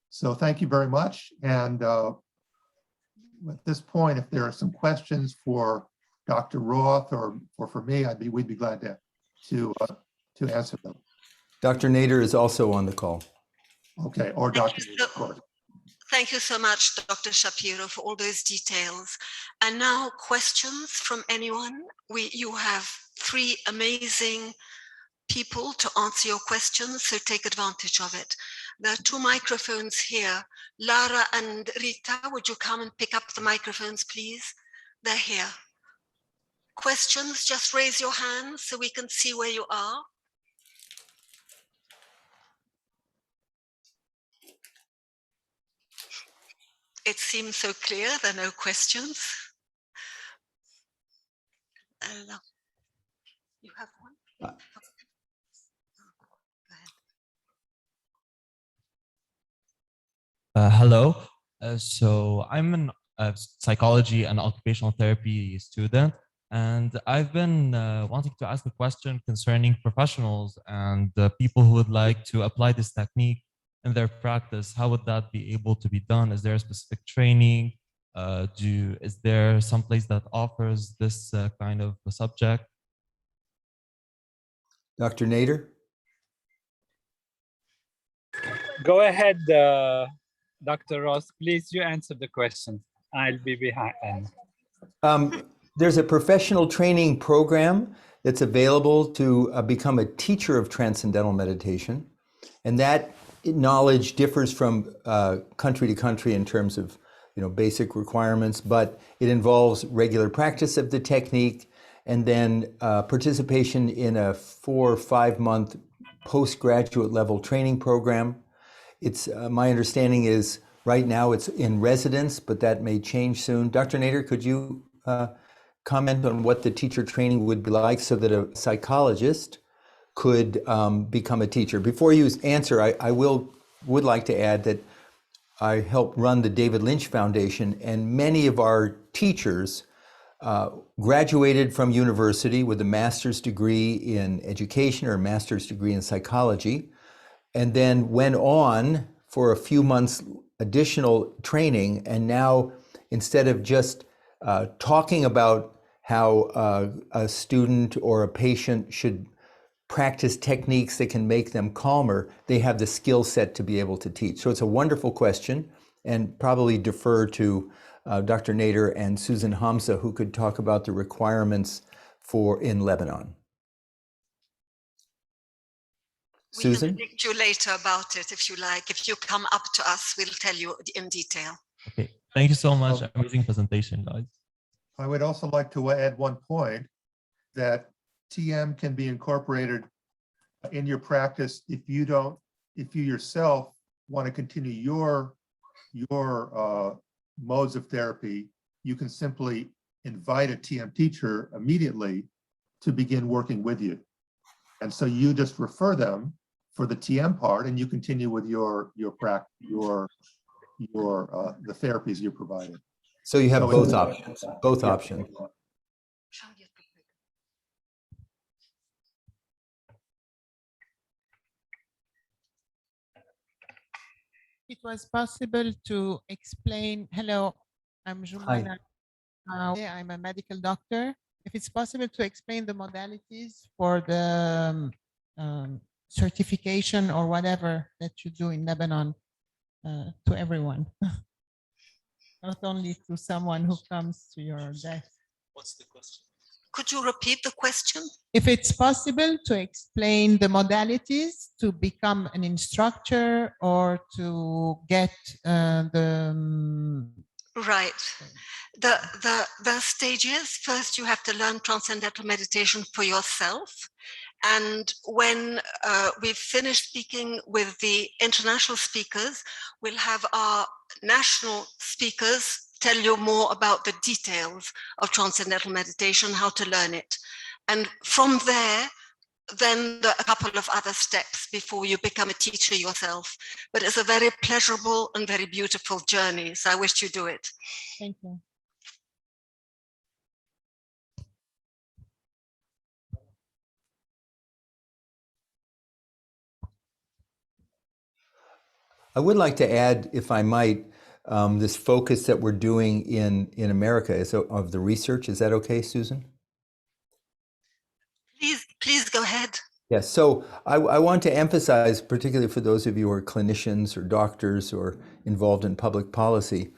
So thank you very much. And at this point, if there are some questions for Dr. Roth or for me, we'd be glad to answer them. Dr. Nader is also on the call. Okay, or Dr. Nader, of course. Thank you so much, Dr. Shapiro, for all those details. And now questions from anyone. You have 3 amazing people to answer your questions, so take advantage of it. There are 2 microphones here. Lara and Rita, would you come and pick up the microphones, please? They're here. Questions, just raise your hands so we can see where you are. It seems so clear, there are no questions. You have one? Hello. So I'm a psychology and occupational therapy student, and I've been wanting to ask a question concerning professionals and people who would like to apply this technique in their practice. How would that be able to be done? Is there a specific training? Is there some place that offers this kind of a subject? Dr. Nader? Go ahead, Dr. Ross. Please, you answer the question. I'll be behind. There's a professional training program that's available to become a teacher of Transcendental Meditation. And that knowledge differs from country to country in terms of basic requirements, but it involves regular practice of the technique and then participation in a 4 or 5 month postgraduate level training program. It's my understanding is right now it's in residence, but that may change soon. Dr. Nader, could you comment on what the teacher training would be like so that a psychologist could become a teacher? Before you answer, I would like to add that I help run the David Lynch Foundation, and many of our teachers graduated from university with a master's degree in education or a master's degree in psychology, and then went on for a few months additional training. And now, instead of just talking about how a student or a patient should practice techniques that can make them calmer, they have the skill set to be able to teach. So it's a wonderful question, and probably defer to Dr. Nader and Susan Hamza, who could talk about the requirements in Lebanon. Susan? We can speak to you later about it if you like. If you come up to us, we'll tell you in detail. Okay, thank you so much. Amazing presentation, guys. I would also like to add one point, that TM can be incorporated in your practice if you yourself want to continue your modes of therapy. You can simply invite a TM teacher immediately to begin working with you. And so you just refer them for the TM part, and you continue with the therapies you're providing. So you have both options, options. It was possible to explain, hello, I'm Jumana. I'm a medical doctor. If it's possible to explain the modalities for the certification or whatever that you do in Lebanon to everyone, not only to someone who comes to your desk. What's the question? Could you repeat the question? If it's possible to explain the modalities to become an instructor or to get Right. The stages, first you have to learn Transcendental Meditation for yourself. And when we've finished speaking with the international speakers, we'll have our national speakers tell you more about the details of Transcendental Meditation, how to learn it. And from there, then a couple of other steps before you become a teacher yourself. But it's a very pleasurable and very beautiful journey. So I wish you do it. Thank you. I would like to add, if I might, this focus that we're doing in America of the research. Is that okay, Susan? Please go ahead. Yes, so I want to emphasize, particularly for those of you who are clinicians or doctors or involved in public policy,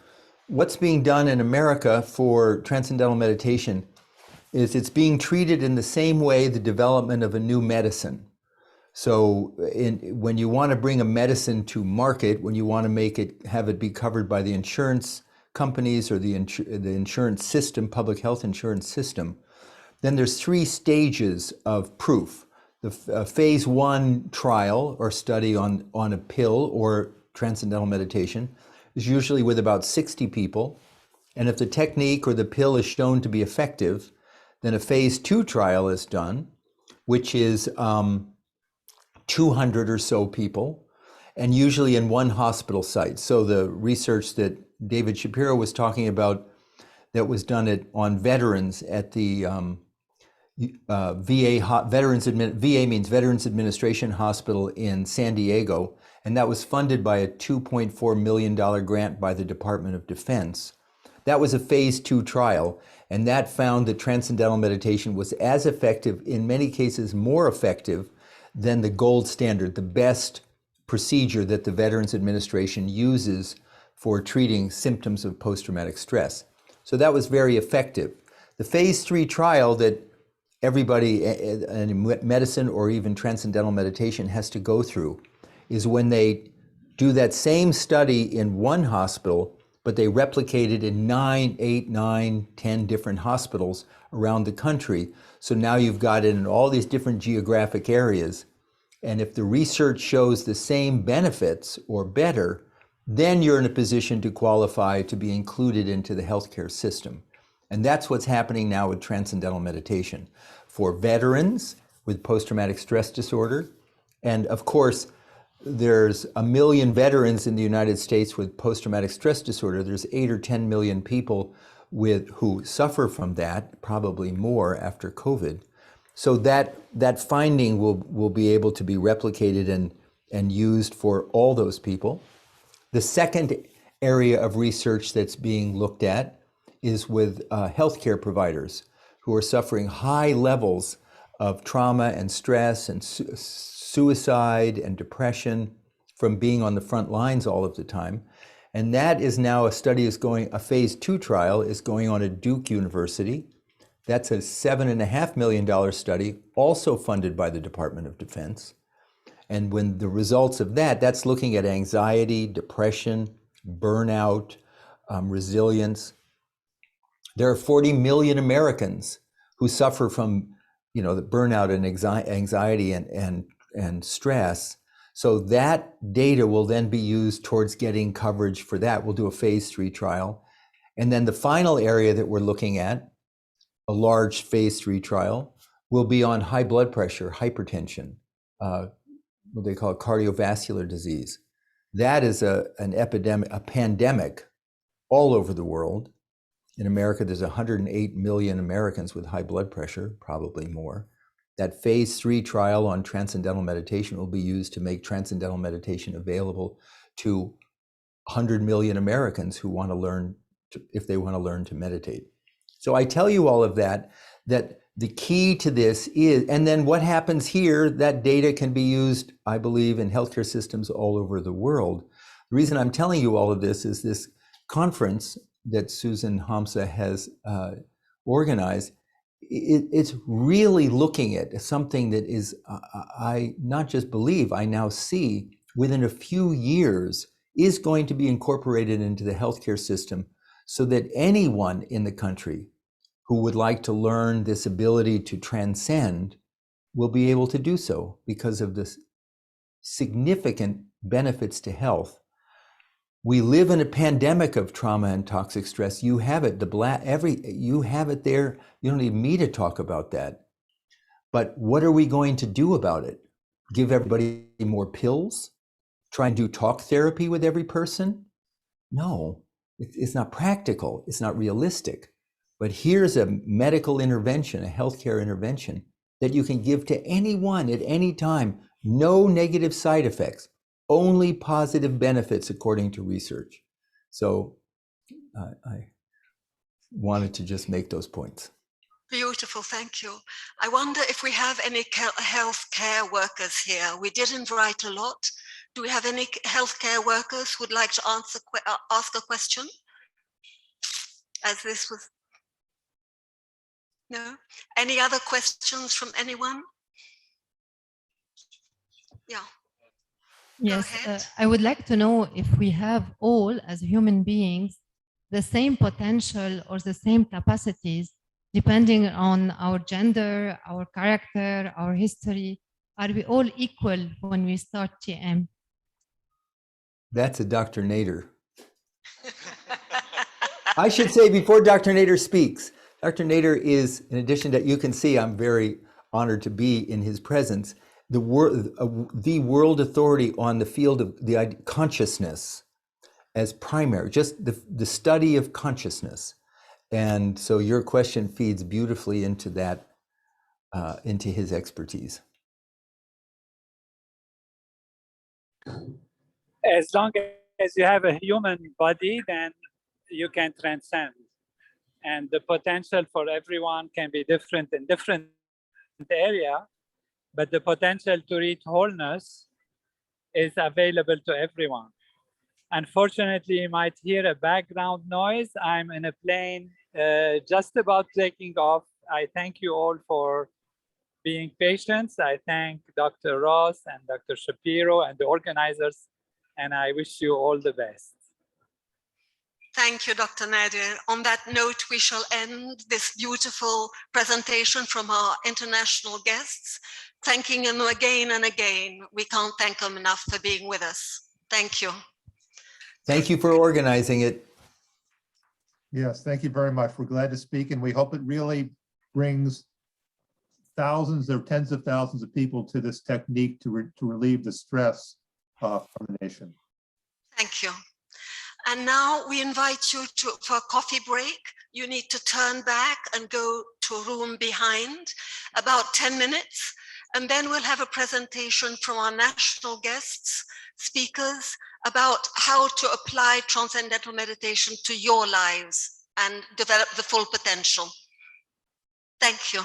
what's being done in America for Transcendental Meditation is it's being treated in the same way the development of a new medicine. So when you want to bring a medicine to market, when you want to have it be covered by the insurance companies or the insurance system, public health insurance system, then there's 3 stages of proof. The phase 1 trial or study on a pill or Transcendental Meditation is usually with about 60 people. And if the technique or the pill is shown to be effective, then a phase 2 trial is done, which is 200 or so people, and usually in one hospital site. So the research that David Shapiro was talking about that was done on veterans at the VA means Veterans Administration Hospital in San Diego, and that was funded by a $2.4 million grant by the Department of Defense. That was a phase 2 trial, and that found that Transcendental Meditation was as effective, in many cases more effective, than the gold standard, the best procedure that the Veterans Administration uses for treating symptoms of post-traumatic stress. So that was very effective. The phase 3 trial that everybody in medicine or even Transcendental Meditation has to go through is when they do that same study in one hospital but they replicated in 9, 8, 9, 10 different hospitals around the country. So now you've got it in all these different geographic areas. And if the research shows the same benefits or better, then you're in a position to qualify to be included into the healthcare system. And that's what's happening now with Transcendental Meditation for veterans with post-traumatic stress disorder. And of course, there's 1 million veterans in the United States with post-traumatic stress disorder. There's 8 or 10 million people who suffer from that, probably more after COVID. So that finding will be able to be replicated and used for all those people. The second area of research that's being looked at is with healthcare providers who are suffering high levels of trauma and stress and suicide and depression from being on the front lines all of the time. And that is now a phase 2 trial is going on at Duke University. That's a $7.5 million study, also funded by the Department of Defense. And when the results of that's looking at anxiety, depression, burnout, resilience. There are 40 million Americans who suffer from, the burnout and anxiety and stress. So that data will then be used towards getting coverage for that. We'll do a phase 3 trial. And then the final area that we're looking at, a large phase 3 trial, will be on high blood pressure, hypertension, what they call cardiovascular disease. That is an epidemic, a pandemic all over the world. In America, there's 108 million Americans with high blood pressure, probably more. That phase 3 trial on Transcendental Meditation will be used to make Transcendental Meditation available to 100 million Americans who want to learn, if they want to learn to meditate. So I tell you all of that the key to this is, and then what happens here, that data can be used, I believe, in healthcare systems all over the world. The reason I'm telling you all of this is this conference that Susan Hamza has organized. It's really looking at something that is, I not just believe, I now see within a few years is going to be incorporated into the healthcare system so that anyone in the country who would like to learn this ability to transcend will be able to do so because of the significant benefits to health. We live in a pandemic of trauma and toxic stress. You have it, you have it there. You don't need me to talk about that. But what are we going to do about it? Give everybody more pills? Try and do talk therapy with every person? No, it's not practical. It's not realistic. But here's a medical intervention, a healthcare intervention that you can give to anyone at any time. No negative side effects, only positive benefits according to research. So I wanted to just make those points. Beautiful, thank you. I wonder if we have any healthcare workers here. We did invite a lot. Do we have any healthcare workers who would like to ask a question? As this was... No? Any other questions from anyone? Yeah. Yes, I would like to know if we have all, as human beings, the same potential or the same capacities, depending on our gender, our character, our history. Are we all equal when we start TM? That's a Dr. Nader. I should say before Dr. Nader speaks, Dr. Nader is, in addition to, you can see I'm very honored to be in his presence, the world authority on the field of the consciousness as primary, just the study of consciousness. And so your question feeds beautifully into that, into his expertise. As long as you have a human body, then you can transcend. And the potential for everyone can be different in different area, but the potential to reach wholeness is available to everyone. Unfortunately, you might hear a background noise. I'm in a plane just about taking off. I thank you all for being patient. I thank Dr. Roth and Dr. Shapiro and the organizers, and I wish you all the best. Thank you, Dr. Nader. On that note, we shall end this beautiful presentation from our international guests, thanking them again and again. We can't thank them enough for being with us. Thank you. Thank you for organizing it. Yes, thank you very much. We're glad to speak, and we hope it really brings thousands or tens of thousands of people to this technique to relieve the stress from the nation. Thank you. And now we invite you for a coffee break. You need to turn back and go to a room behind, about 10 minutes. And then we'll have a presentation from our national guests, speakers, about how to apply Transcendental Meditation to your lives and develop the full potential. Thank you.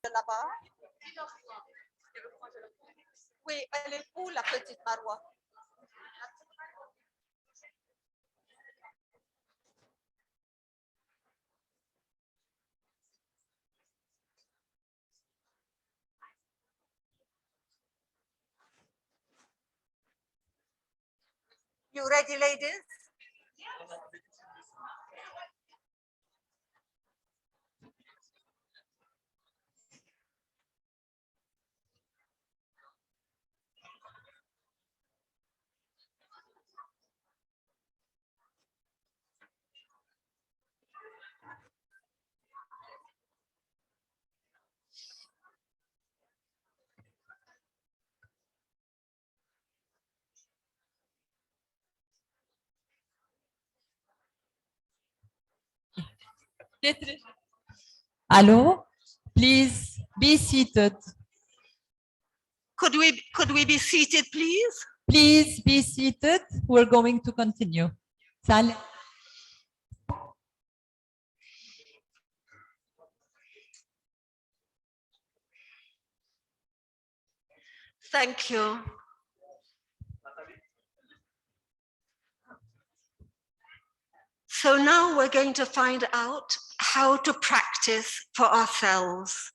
là-bas. Oui, elle est où la petite Marwa? You ready, ladies? Hello, please be seated. Could we be seated, please? Please be seated. We're going to continue. Sal. Thank you. So now we're going to find out how to practice for ourselves,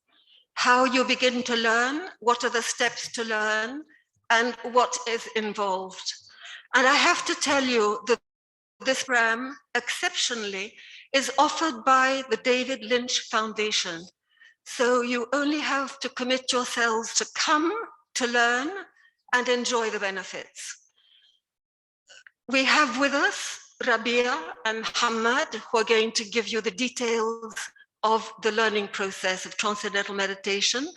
how you begin to learn, what are the steps to learn, and what is involved. And I have to tell you that this program, exceptionally, is offered by the David Lynch Foundation. So you only have to commit yourselves to come, to learn, and enjoy the benefits. We have with us Rabia and Hamad, who are going to give you the details of the learning process of Transcendental Meditation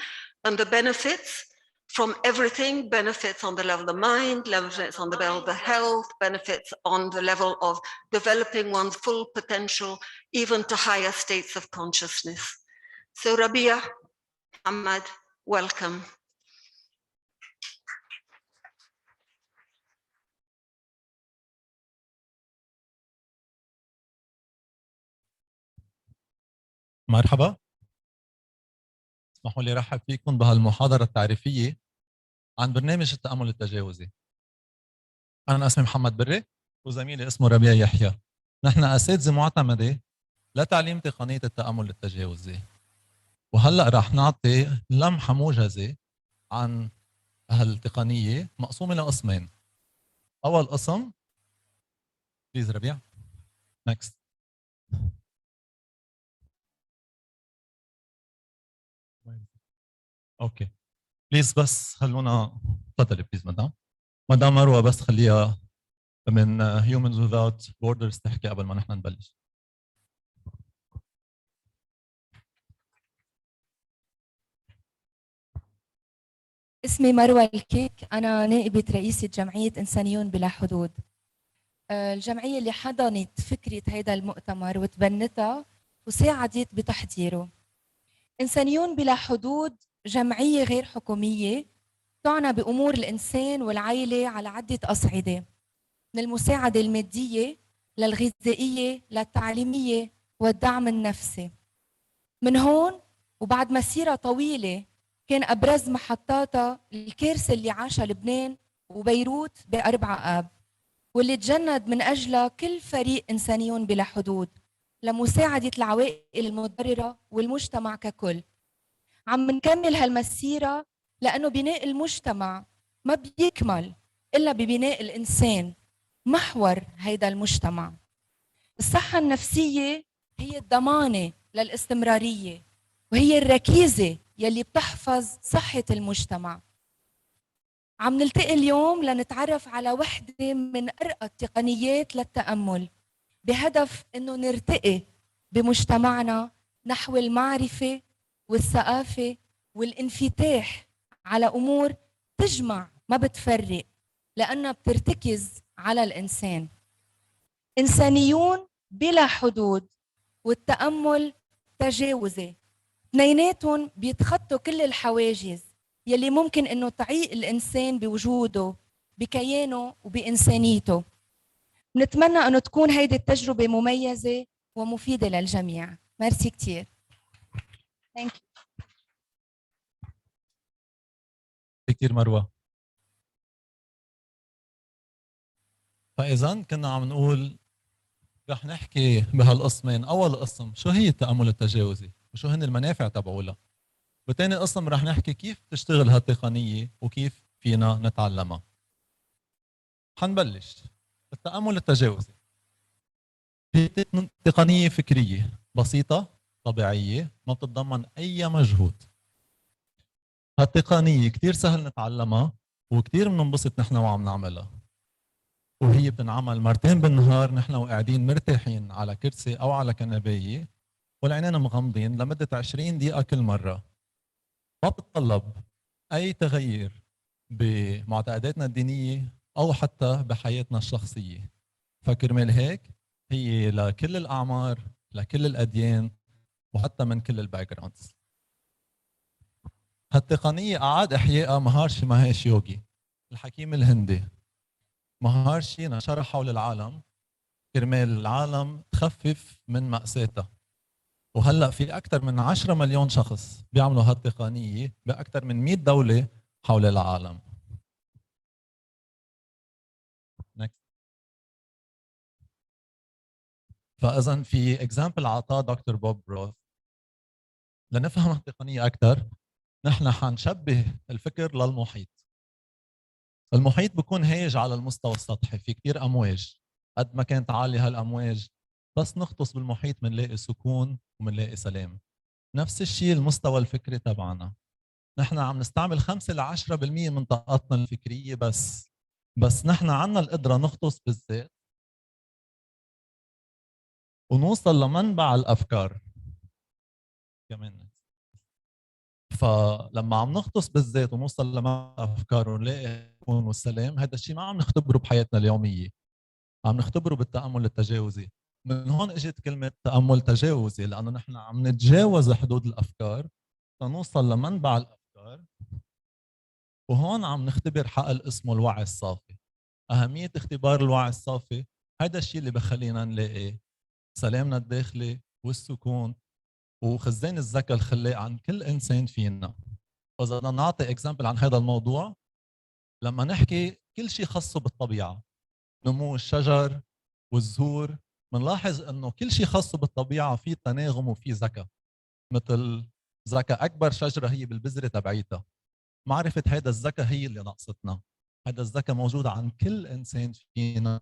and the benefits from everything, benefits on the level of the mind, benefits on the level of the health, benefits on the level of developing one's full potential, even to higher states of consciousness. So Rabia, Hamad, welcome. مرحبا، اسمحوا لي رحب فيكم بهالمحاضرة التعريفية عن برنامج التأمل التجاوزي. أنا اسمي محمد بري وزميلي اسمه ربيع يحيى. نحن أساتذة معتمدة لتعليم تقنية التأمل التجاوزي. وهلأ رح نعطي لمحة موجزة عن هالتقنية مقسومة لقسمين. أول قسم بليز ربيع next. اوكي بليز بس خلونا تفضلي بليز مدام مروه بس خليها من Humans Without Borders تحكي قبل ما نحن نبلش. اسمي مروة الكيك، أنا نائبة رئيسة جمعية إنسانيون بلا حدود. الجمعية اللي حضنت فكرة هذا المؤتمر وتبنتها وساعدت بتحضيره. إنسانيون بلا حدود جمعية غير حكومية تعنى بأمور الإنسان والعائلة على عدة أصعدة، من المساعدة المادية للغذائية للتعليمية والدعم النفسي. من هون وبعد مسيرة طويلة كان أبرز محطاتها الكارثة اللي عاشها لبنان وبيروت ب4 آب، واللي تجند من أجلها كل فريق إنسانيون بلا حدود لمساعدة العوائل المتضررة والمجتمع ككل. عم نكمل هالمسيرة لأنه بناء المجتمع ما بيكمل إلا ببناء الإنسان محور هيدا المجتمع. الصحة النفسية هي الضمانة للاستمرارية وهي الركيزة يلي بتحفظ صحة المجتمع. عم نلتقي اليوم لنتعرف على وحدة من أرقى التقنيات للتأمل بهدف إنه نرتقي بمجتمعنا نحو المعرفة والثقافة والانفتاح على أمور تجمع ما بتفرق لأنها بترتكز على الإنسان. إنسانيون بلا حدود والتأمل تجاوزي، اثنيناتهم بيتخطوا كل الحواجز يلي ممكن إنه تعيق الإنسان بوجوده بكيانه وبإنسانيته. نتمنى أنه تكون هيدي التجربة مميزة ومفيدة للجميع. ميرسي كتير. Thank you. ميرسي كثير مروه. فاذا كنا عم نقول رح نحكي بهالقسمين، اول قسم شو هي التامل التجاوزي وشو هن المنافع تبعولها، وثاني قسم رح نحكي كيف تشتغل هالتقنيه وكيف فينا نتعلمها. حنبلش. التامل التجاوزي هي تقنيه فكريه بسيطه طبيعيه ما بتتضمن اي مجهود. هالتقنيه كثير سهل نتعلمها وكثير بننبسط نحن وعم نعملها، وهي بتنعمل مرتين بالنهار نحن وقاعدين مرتاحين على كرسي او على كنبايه والعينين مغمضين لمده 20 دقيقه كل مره. ما بتتطلب اي تغيير بمعتقداتنا الدينيه او حتى بحياتنا الشخصيه. فكرمال هيك هي لكل الاعمار، لكل الاديان، وحتى من كل الباك جراوندز. هالتقنيه اعاد احيائها مهارشي ماهيش يوغي الحكيم الهندي. مهارشي نشرها حول العالم كرمال العالم تخفف من مأساتها، وهلا في اكثر من 10 مليون شخص بيعملوا هالتقنيه باكثر من 100 دوله حول العالم. فاذا في اكزامبل عطاه دكتور بوب روث لنفهم التقنيه اكثر. نحن حنشبه الفكر للمحيط. المحيط بيكون هايج على المستوى السطحي، في كثير امواج. قد ما كانت عاليه هالامواج بس نغطس بالمحيط بنلاقي سكون وبنلاقي سلام. نفس الشيء المستوى الفكري تبعنا. نحن عم نستعمل 5 ل 10% من طاقتنا الفكريه بس نحن عنا القدره نغطس بالذات ونوصل لمنبع الافكار كمان. فلما عم نغطس بالذات ونوصل لمنبع الافكار ونلاقي السكون والسلام، هذا الشيء ما عم نختبره بحياتنا اليوميه، عم نختبره بالتامل التجاوزي. من هون اجت كلمه تامل تجاوزي، لانه نحن عم نتجاوز حدود الافكار لنوصل لمنبع الافكار، وهون عم نختبر حقل اسمه الوعي الصافي. أهمية اختبار الوعي الصافي هذا الشيء اللي بخلينا نلاقي سلامنا الداخلي والسكون وخزان الذكاء الخلاق عن كل إنسان فينا. وإذا بدنا نعطي اكزامبل عن هذا الموضوع، لما نحكي كل شيء خاصه بالطبيعة، نمو الشجر والزهور، بنلاحظ إنه كل شيء خاصه بالطبيعة فيه تناغم وفيه ذكاء. مثل ذكاء أكبر شجرة هي بالبذرة تبعيتها. معرفة هذا الذكاء هي اللي ناقصتنا. هذا الذكاء موجود عند كل إنسان فينا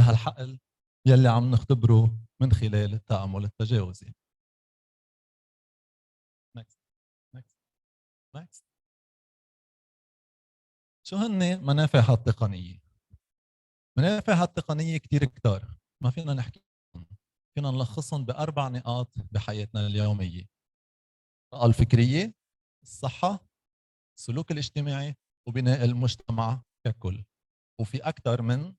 بهالحقل يلي عم نختبره من خلال التأمل التجاوزي. next next next. شو هن منافع هالتقنية؟ منافع هالتقنية كتير كتار، ما فينا نحكي، فينا نلخصهم ب4 نقاط بحياتنا اليومية: الطاقة الفكرية، الصحة، السلوك الاجتماعي، وبناء المجتمع ككل. وفي أكثر من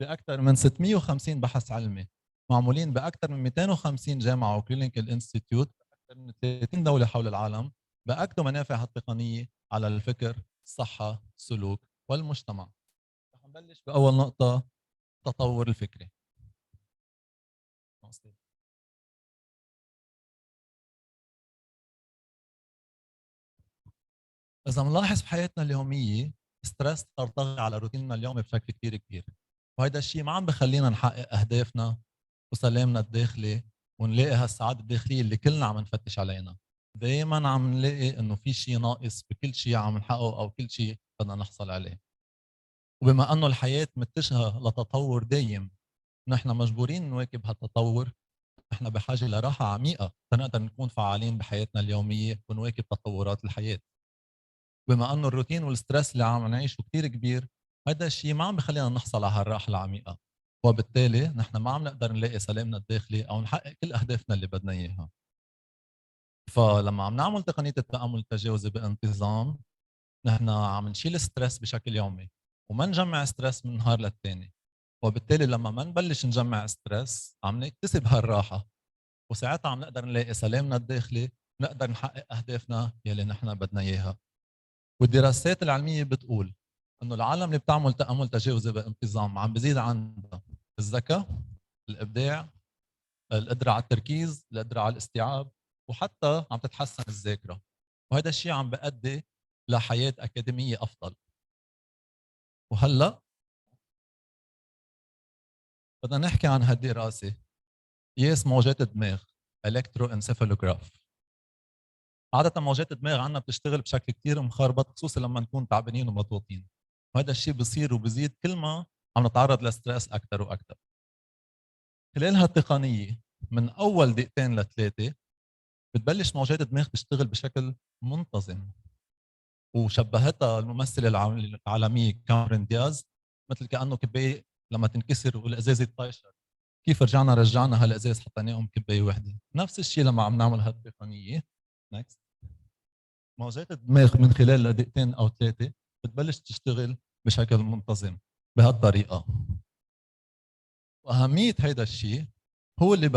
بأكثر من 650 بحث علمي معمولين بأكثر من 250 جامعة وكلينيكال انستيتيوت بأكثر من 30 دولة حول العالم، بأكدوا منافع هالتقنية على الفكر، الصحة، السلوك، والمجتمع. رح نبلش بأول نقطة: التطور الفكري. إذا بنلاحظ بحياتنا اليومية ستريس طغى على روتيننا اليومي بشكل كتير كبير، وهذا الشيء ما عم بخلينا نحقق أهدافنا وسلامنا الداخلي ونلاقي هالسعادة الداخلية اللي كلنا عم نفتش علينا. دائما عم نلاقي انه في شيء ناقص بكل شيء عم نحققه او كل شيء بدنا نحصل عليه. وبما انه الحياة متجهة لتطور دايم، نحن مجبورين نواكب هالتطور. نحن بحاجة لراحة عميقة لنقدر نكون فعالين بحياتنا اليومية ونواكب تطورات الحياة. بما انه الروتين والستريس اللي عم نعيشه كثير كبير، هذا الشيء ما عم بخلينا نحصل على هالراحة العميقة، وبالتالي نحن ما عم نقدر نلاقي سلامنا الداخلي او نحقق كل اهدافنا اللي بدنا اياها. فلما عم نعمل تقنيه التامل التجاوزي بانتظام، نحن عم نشيل ستريس بشكل يومي وما نجمع ستريس من نهار للتاني، وبالتالي لما ما نبلش نجمع ستريس عم نكتسب هالراحه، وساعتها عم نقدر نلاقي سلامنا الداخلي، نقدر نحقق اهدافنا يلي نحن بدنا اياها. والدراسات العلميه بتقول انه العالم اللي بتعمل تامل تجاوزي بانتظام عم بزيد عندها الذكاء، الابداع، القدره على التركيز، القدره على الاستيعاب، وحتى عم تتحسن الذاكره، وهذا الشيء عم بيؤدي لحياه اكاديميه افضل. وهلا بدنا نحكي عن هالدراسه، قياس موجات الدماغ الكتروانسيفالوجراف. عاده موجات الدماغ عندنا بتشتغل بشكل كثير مخربط، خصوصا لما نكون تعبانين ومضغوطين، وهذا الشيء بصير وبزيد كل ما عم نتعرض لستريس اكثر واكثر. خلال هالتقنيه من اول دقيقتين لثلاثه بتبلش موجات الدماغ تشتغل بشكل منتظم، وشبهتها الممثله العالميه كاميرون دياز مثل كانه كبايه لما تنكسر والازازه تطايشر، كيف رجعنا هالازاز حطيناهم كبايه وحده. نفس الشيء لما عم نعمل هالتقنيه نكست، موجات الدماغ من خلال دقيقتين او ثلاثه بتبلش تشتغل بشكل منتظم بهالطريقه. واهميه هيدا الشيء هو اللي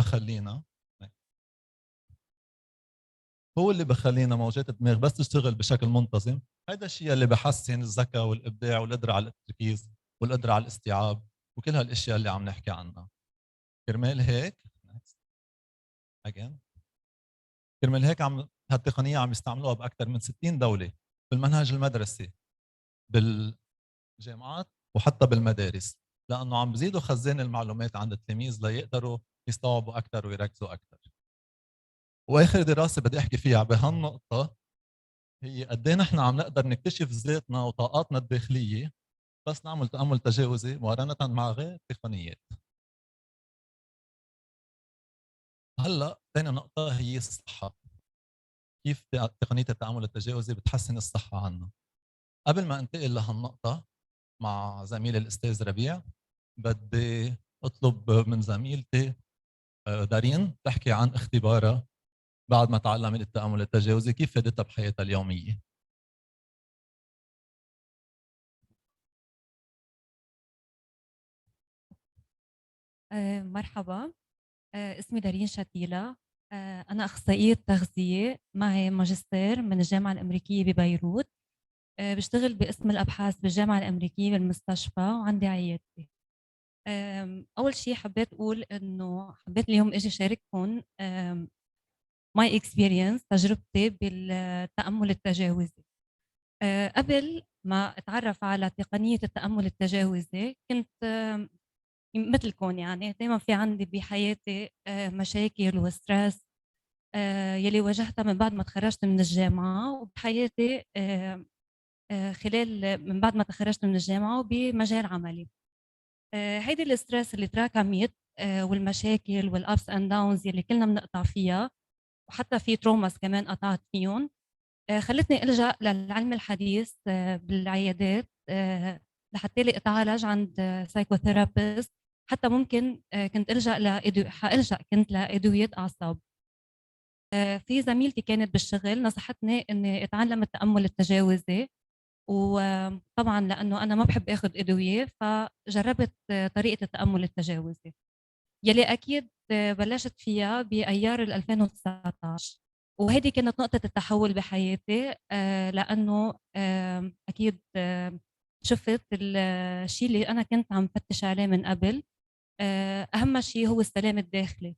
بخلينا موجات الدماغ بس تشتغل بشكل منتظم. هذا الشيء اللي بحسن الذكاء والابداع والقدره على التركيز والقدره على الاستيعاب وكل هالاشياء اللي عم نحكي عنها. كرمال هيك هالتقنيه عم يستعملوها باكثر من 60 دوله بالمنهج المدرسي بالجامعات وحتى بالمدارس، لانه عم بزيدوا خزان المعلومات عند التلاميذ ليقدروا يستوعبوا اكثر ويركزوا اكثر. واخر دراسه بدي احكي فيها بهالنقطه هي قد ايه نحن عم نقدر نكتشف ذاتنا وطاقاتنا الداخليه بس نعمل تامل تجاوزي مقارنه مع غير التقنيات. هلا ثاني نقطه هي الصحه، كيف تقنيه التامل التجاوزي بتحسن الصحه عنا. قبل ما انتقل لهالنقطه مع زميلي الاستاذ ربيع بدي اطلب من زميلتي دارين تحكي عن اختبارها بعد ما تعلمت التامل التجاوزي، كيف فادتها بحياتها اليوميه. مرحبا، اسمي دارين شتيلة. أنا أخصائية تغذية، معي ماجستير من الجامعة الأمريكية ببيروت. بشتغل بقسم الأبحاث بالجامعة الأمريكية بالمستشفى وعندي عيادتي. أول شيء حبيت أقول إنه حبيت اليوم أجي شارككم ماي اكسبيرينس، تجربتي بالتأمل التجاوزي. قبل ما أتعرف على تقنية التأمل التجاوزي كنت مثلكم، يعني دائما في عندي بحياتي مشاكل وستريس يلي واجهتها من بعد ما تخرجت من الجامعة، وبحياتي خلال من بعد ما تخرجت من الجامعة وبمجال عملي. هيدي الستريس اللي تراكمت والمشاكل والابس اند داونز يلي كلنا بنقطع فيها، وحتى في تروماس كمان قطعت فيهم، خلتني الجا للعلم الحديث بالعيادات لحتى لي اتعالج عند سايكوثيرابيست. حتى ممكن كنت كنت لادويه اعصاب. في زميلتي كانت بالشغل نصحتني اني اتعلم التامل التجاوزي، وطبعا لانه انا ما بحب اخذ ادويه فجربت طريقه التامل التجاوزي يلي اكيد بلشت فيها بايار 2019، وهذه كانت نقطه التحول بحياتي. لانه اكيد شفت الشيء اللي انا كنت عم فتش عليه من قبل. اهم شيء هو السلام الداخلي.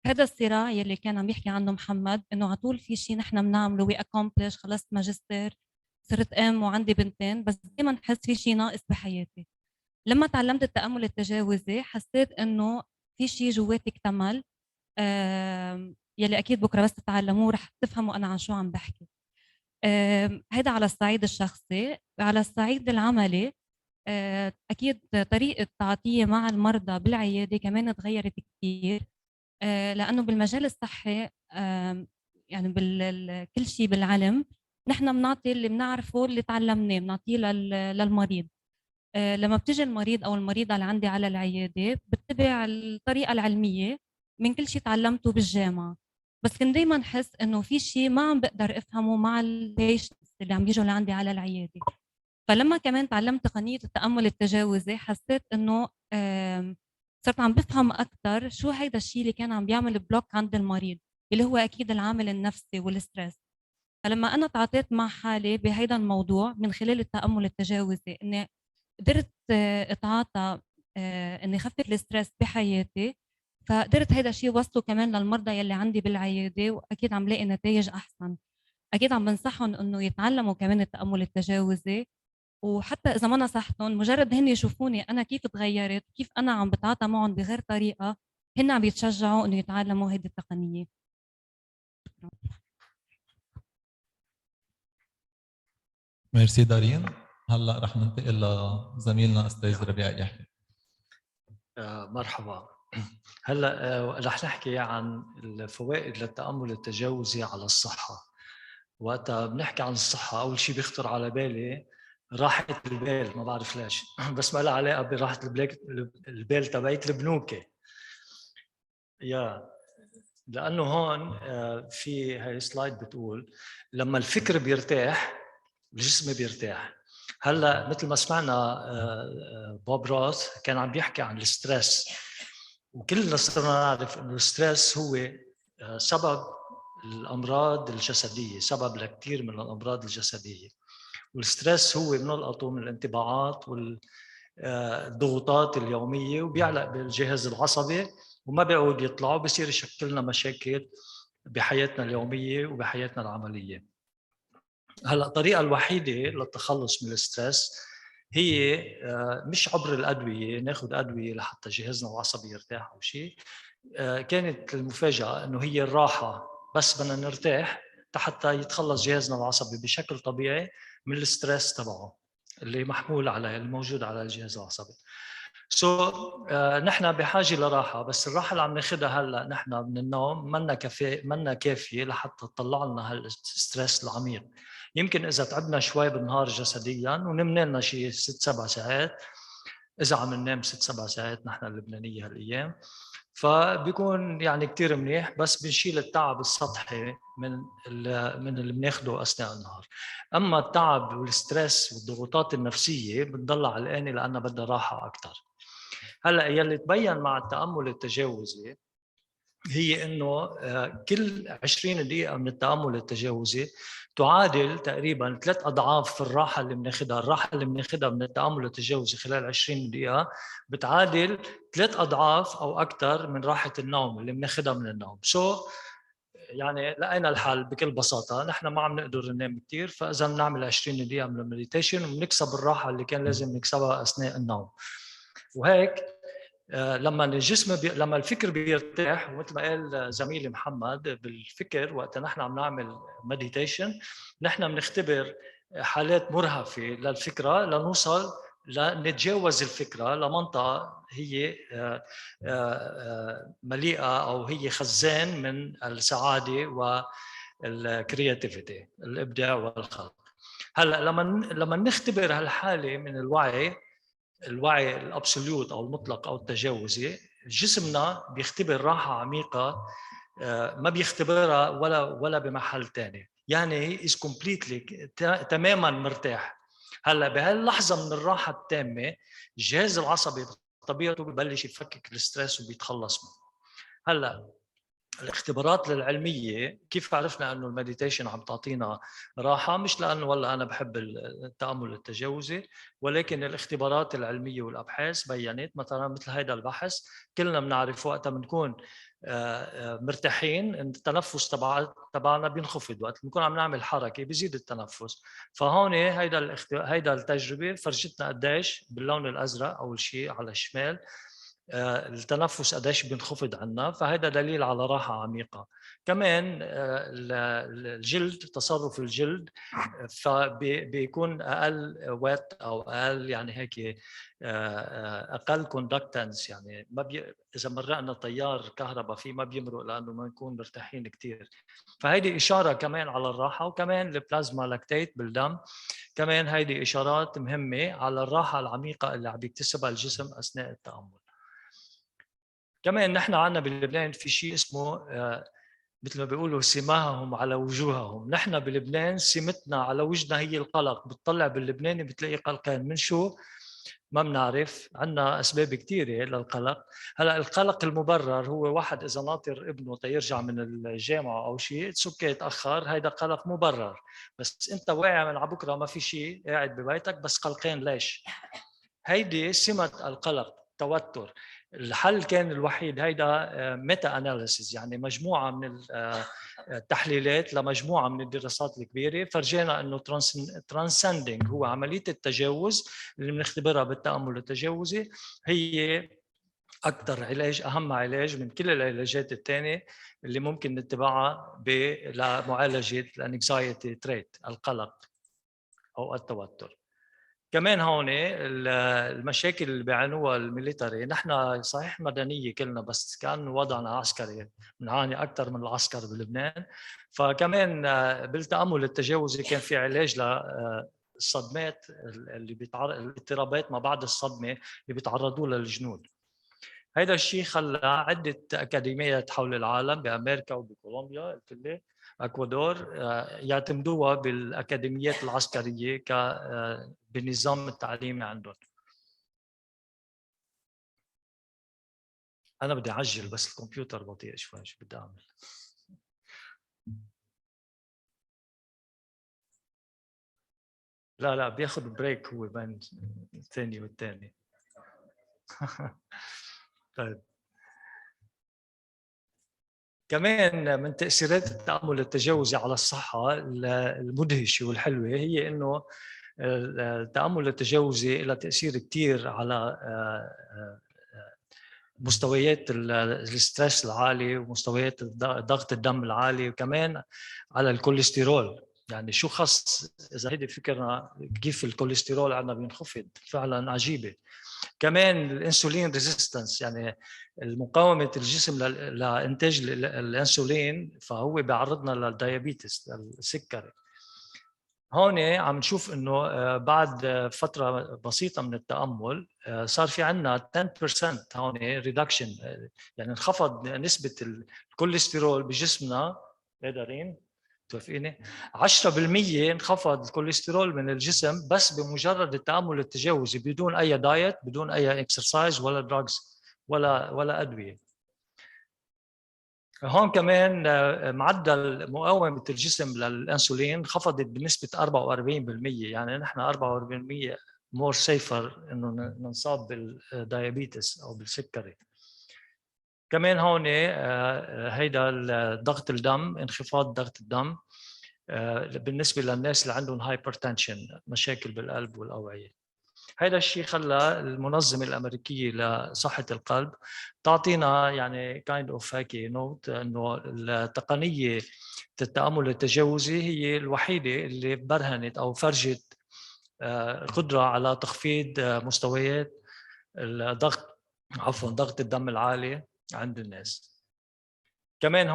هذا الصراع يلي كان عم يحكي عنه محمد، انه على طول في شيء نحن بنعمله وي اكومبلش، خلصت ماجستير، صرت ام وعندي بنتين، بس دائما حس في شيء ناقص بحياتي. لما تعلمت التامل التجاوزي حسيت انه في شيء جواتي اكتمل، يلي اكيد بكره بس تتعلموه رح تفهموا انا عن شو عم بحكي. هذا على الصعيد الشخصي. على الصعيد العملي اكيد طريقه تعاطيي مع المرضى بالعياده كمان تغيرت كثير، لانه بالمجال الصحي يعني كل شيء بالعلم نحن بنعطي اللي بنعرفه اللي تعلمناه بنعطيه للمريض. لما بتجي المريض او المريضه اللي عندي على العياده بتبع الطريقه العلميه من كل شيء تعلمته بالجامعه، بس كنت دائما احس انه في شيء ما عم بقدر افهمه مع البيشنتس اللي عم يجوا لعندي على العياده. فلما كمان تعلمت تقنيه التامل التجاوزي حسيت انه صرت عم بفهم اكثر شو هيدا الشيء اللي كان عم بيعمل بلوك عند المريض، اللي هو اكيد العامل النفسي والستريس. فلما انا تعاطيت مع حالي بهيدا الموضوع من خلال التامل التجاوزي، اني قدرت اتعاطى اني خفف الستريس بحياتي، فقدرت هيدا الشيء وصله كمان للمرضى يلي عندي بالعياده، واكيد عم لاقي نتائج احسن. اكيد عم بنصحهم انه يتعلموا كمان التامل التجاوزي، وحتى اذا ما نصحتهم مجرد هن يشوفوني انا كيف تغيرت، كيف انا عم بتعاطى معهم بغير طريقه، هن عم يتشجعوا انه يتعلموا هيدي التقنيه. ميرسي دارين. هلا رح ننتقل لزميلنا استاذ ربيع يحيى. مرحبا. هلا رح نحكي عن الفوائد للتأمل التجاوزي على الصحة. وقتها بنحكي عن الصحة أول شيء بيخطر على بالي راحة البال، ما بعرف ليش بس ما لها علاقة براحة البال تبعت البنوكة. لأنه هون في هاي سلايد بتقول لما الفكر بيرتاح الجسم بيرتاح. هلا مثل ما سمعنا بوب روث كان عم بيحكي عن الستريس، وكلنا صرنا نعرف انه الستريس هو سبب الامراض الجسديه، سبب لكثير من الامراض الجسديه. والستريس هو بنلقطه من الانطباعات والضغوطات اليوميه، وبيعلق بالجهاز العصبي وما بيعود يطلع، وبصير يشكل لنا مشاكل بحياتنا اليوميه وبحياتنا العمليه. هلا الطريقه الوحيده للتخلص من الستريس هي مش عبر الادويه، ناخذ ادويه لحتى جهازنا العصبي يرتاح او شيء. كانت المفاجاه انه هي الراحه، بس بدنا نرتاح حتى يتخلص جهازنا العصبي بشكل طبيعي من الستريس تبعه اللي محمول على الموجود على الجهاز العصبي. نحن بحاجه لراحه، بس الراحه اللي عم ناخذها هلا نحن من النوم منا كافيه لحتى تطلع لنا هالستريس العميق. يمكن اذا تعبنا شوي بالنهار جسديا ونمنا لنا شيء 6-7 ساعات، اذا عم ننام 6-7 ساعات نحن اللبنانيه هالايام، فبيكون يعني كثير منيح، بس بنشيل التعب السطحي من اللي بناخده اثناء النهار. اما التعب والستريس والضغوطات النفسيه بتضل علقانه لانها بدها راحه اكثر. هلا يلي تبين مع التامل التجاوزي هي انه كل 20 دقيقه من التامل التجاوزي تعادل تقريبا 3 اضعاف الراحه اللي بناخذها. الراحه اللي بناخذها من التامل التجاوزي خلال 20 دقيقه بتعادل 3 اضعاف او اكثر من راحه النوم اللي بناخذها من النوم. يعني لقينا الحل بكل بساطه، نحن ما عم نقدر ننام كثير، فاذا بنعمل 20 دقيقه من المديتيشن وبنكسب الراحه اللي كان لازم نكسبها اثناء النوم. وهيك لما الجسم لما الفكر بيرتاح، ومثل ما قال زميلي محمد بالفكر، وقت نحن عم نعمل مديتيشن نحن بنختبر حالات مرهفه للفكره لنوصل لنتجاوز الفكره لمنطقه هي مليئه او هي خزان من السعاده والكرياتيفيتي، الابداع والخلق. هلا لما نختبر هالحاله من الوعي الابسوليوت او المطلق او التجاوزي، جسمنا بيختبر راحه عميقه ما بيختبرها ولا بمحل ثاني، يعني از كومبليتلي تماما مرتاح. هلا بهاللحظه من الراحه التامه الجهاز العصبي بطبيعته ببلش يفكك الستريس وبيتخلص منه. هلا الاختبارات العلميه كيف عرفنا انه المديتيشن عم تعطينا راحه؟ مش لانه والله انا بحب التامل التجاوزي، ولكن الاختبارات العلميه والابحاث بينت مثلا مثل هذا البحث كلنا بنعرف وقتها بنكون مرتاحين التنفس تبعنا بينخفض، وقت بنكون عم نعمل حركه بيزيد التنفس. فهون هيدا التجربه فرجتنا قديش باللون الازرق اول شيء على الشمال التنفس قديش بينخفض عنا، فهذا دليل على راحة عميقة. كمان الجلد، تصرف الجلد فبيكون أقل وات أو أقل يعني هيك أقل كوندكتنس، يعني ما إذا مرقنا تيار كهرباء فيه ما بيمرق لأنه ما نكون مرتاحين كتير. فهيدي إشارة كمان على الراحة. وكمان البلازما لاكتيت بالدم كمان هيدي إشارات مهمة على الراحة العميقة اللي عم بيكتسبها الجسم أثناء التأمل. كمان نحن عندنا بلبنان في شيء اسمه مثل ما بيقولوا سماهم على وجوههم. نحن بلبنان سمتنا على وجهنا هي القلق. بتطلع باللبناني بتلاقي قلقان من شو ما بنعرف، عندنا اسباب كثيره للقلق. هلا القلق المبرر هو واحد اذا ناطر ابنه تيرجع من الجامعه او شيء سكي تاخر، هيدا قلق مبرر. بس انت واعي من على بكره ما في شيء قاعد ببيتك بس قلقان ليش؟ هيدي سمه القلق، توتر. الحل كان الوحيد هيدا ميتا اناليسيز، يعني مجموعه من التحليلات لمجموعه من الدراسات الكبيره فرجينا انه ترانسندنج هو عمليه التجاوز اللي بنختبرها بالتامل التجاوزي هي اكثر علاج، اهم علاج من كل العلاجات الثانيه اللي ممكن نتبعها لمعالجه الانكزايتي تريت، القلق او التوتر. كمان هون المشاكل اللي بيعانوها الميليتري، نحن صحيح مدنيه كلنا بس كان وضعنا عسكري، بنعاني اكثر من العسكر بلبنان. فكمان بالتامل التجاوزي كان في علاج للصدمات اللي الاضطرابات ما بعد الصدمه اللي بيتعرضوا لها الجنود. هذا الشيء خلى عده اكاديميات حول العالم بامريكا وبكولومبيا قلت لي اكوادور يعتمدوها بالاكاديميات العسكريه بالنظام التعليمي عندهم. انا بدي اعجل بس الكمبيوتر بطيء شوي، شو بدي اعمل؟ لا بياخذ بريك هو بين الثاني والثاني. طيب كمان من تأثيرات التأمل التجاوزي على الصحة المدهشة والحلوة هي إنه التأمل التجاوزي له تأثير كتير على مستويات الستريس العالي ومستويات ضغط الدم العالي، وكمان على الكوليسترول. يعني شو خص إذا هيدي فكرنا كيف الكوليسترول عندنا بينخفض، فعلا عجيبة. كمان الانسولين ريزيستنس، يعني المقاومه الجسم لانتاج الانسولين، فهو بيعرضنا للديابيتس، للسكري. هون عم نشوف انه بعد فتره بسيطه من التامل صار في عندنا 10% هون ريدكشن، يعني انخفض نسبه الكوليسترول بجسمنا. قادرين توافقيني؟ 10% انخفض الكوليسترول من الجسم بس بمجرد التامل التجاوزي، بدون اي دايت، بدون اي اكسرسايز ولا دراجز ولا ادويه. هون كمان معدل مقاومه الجسم للانسولين انخفضت بنسبه 44%، يعني نحن 44% مور سيفر انه ننصاب بالدايابيتس او بالسكري. كمان هون هيدا ضغط الدم، انخفاض ضغط الدم بالنسبه للناس اللي عندهم هايبرتنشن، مشاكل بالقلب والاوعيه. هذا الشيء خلى المنظمه الامريكيه لصحه القلب تعطينا يعني كايند اوف هيك نوت انه التقنيه التامل التجاوزي هي الوحيده اللي برهنت او فرجت قدره على تخفيض مستويات الضغط، ضغط الدم العالي عند الناس. كمان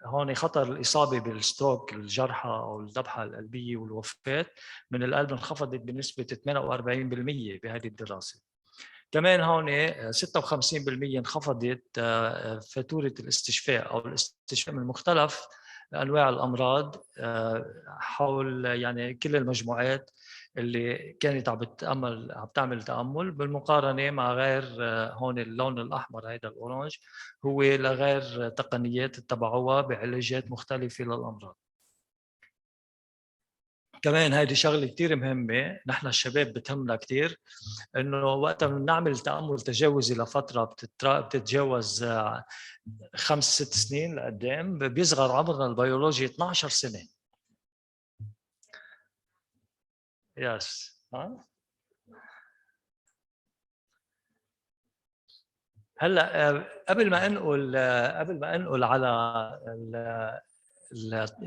هون خطر الإصابة بالستروك، الجرحى أو الذبحة القلبية والوفاة من القلب انخفضت بنسبة 48% بهذه الدراسة. كمان هون 56% انخفضت فاتورة الاستشفاء أو الاستشفاء من مختلف أنواع الأمراض حول يعني كل المجموعات اللي كانت عم تعمل تأمل، بالمقارنة مع غير هون اللون الأحمر هيدا الأورانج هو لغير تقنيات اتبعوها بعلاجات مختلفة للأمراض. كمان هيدي شغلة كتير مهمة، نحن الشباب بتهمنا كتير، إنه وقت بنعمل تأمل تجاوزي لفترة بتتجاوز 5-6 سنين لقدام، بيصغر عمرنا البيولوجي 12 سنة. يس هلا قبل ما انقل على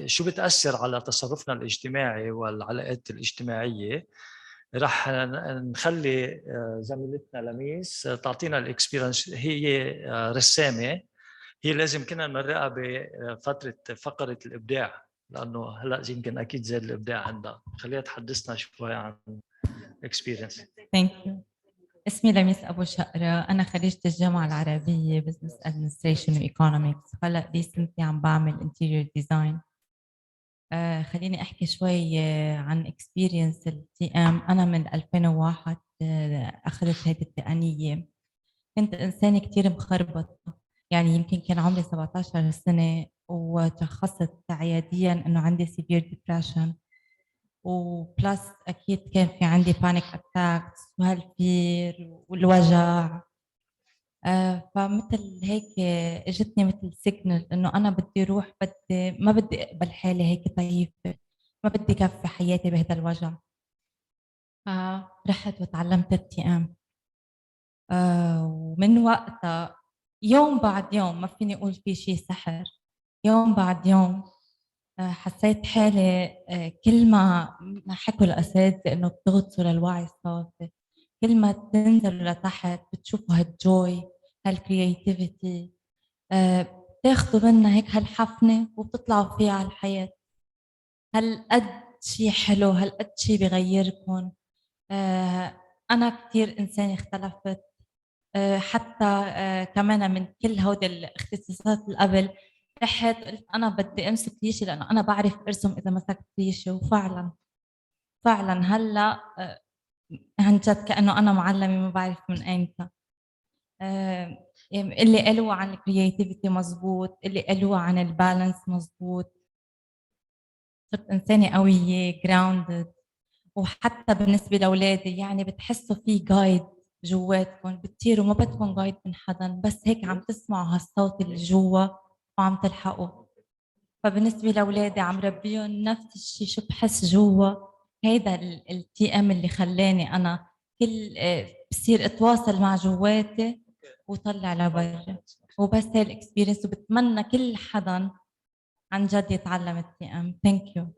شو بتاثر على تصرفنا الاجتماعي والعلاقات الاجتماعيه، رح نخلي زميلتنا لميس تعطينا الاكسبيرينس. هي رسامه، هي لازم كنا نمرقها بفتره فقره الابداع، لانه هلا يمكن اكيد زاد الابداع عندها. خليها تحدثنا شوي عن اكسبيرينس. ثانك يو. اسمي لميس أبو شقرة، أنا خريجة الجامعة العربية بزنس أدمنستريشن وإيكونومكس، هلأ ريسنتلي عم بعمل انتيريور ديزاين. خليني أحكي شوي عن اكسبيرينس التي ام. أنا من 2001 أخذت هذه التقنية. كنت إنسانة كتير مخربطة، يعني يمكن كان عمري 17 سنة وتشخصت عياديا إنه عندي severe depression، وبلس اكيد كان في عندي بانيك اتاكس وهالفير والوجع. فمثل هيك اجتني مثل سيجنال انه انا بدي اروح، ما بدي اقبل حالي هيك طيبه، ما بدي كفي حياتي بهذا الوجع. فرحت وتعلمت الTM. ومن وقتها يوم بعد يوم، ما فيني اقول في شيء سحر، يوم بعد يوم حسيت حالي كل ما حكوا الاساتذه انه بتغطسوا للوعي الصافي، كل ما تنزلوا لتحت بتشوفوا هالجوي هالكرياتيفيتي، بتاخذوا منها هيك هالحفنه وبتطلعوا فيها على الحياه. هالقد شيء حلو، هالقد شيء بغيركم. انا كثير انسانه اختلفت، حتى كمان من كل هودي الاختصاصات اللي قبل رحت قلت انا بدي امسك ريشه لانه انا بعرف ارسم اذا مسكت ريشه. وفعلا هلا عن جد كانه انا معلمه ما بعرف من ايمتى. اللي قالوا عن الكرياتيفيتي مزبوط، اللي قالوا عن البالانس مزبوط. صرت انسانه قويه جراوندد. وحتى بالنسبه لاولادي يعني بتحسوا في جايد جواتكم، بتطيروا ما بدكم جايد من حدا، بس هيك عم تسمعوا هالصوت اللي جوا وعم تلحقوا. فبالنسبه لاولادي عم ربيهم نفس الشيء. شو بحس جوا هيدا الTM اللي خلاني انا كل بصير اتواصل مع جواتي وطلع لبرا. وبس هاي الاكسبيرينس، وبتمنى كل حدا عن جد يتعلم الTM. ثانك يو.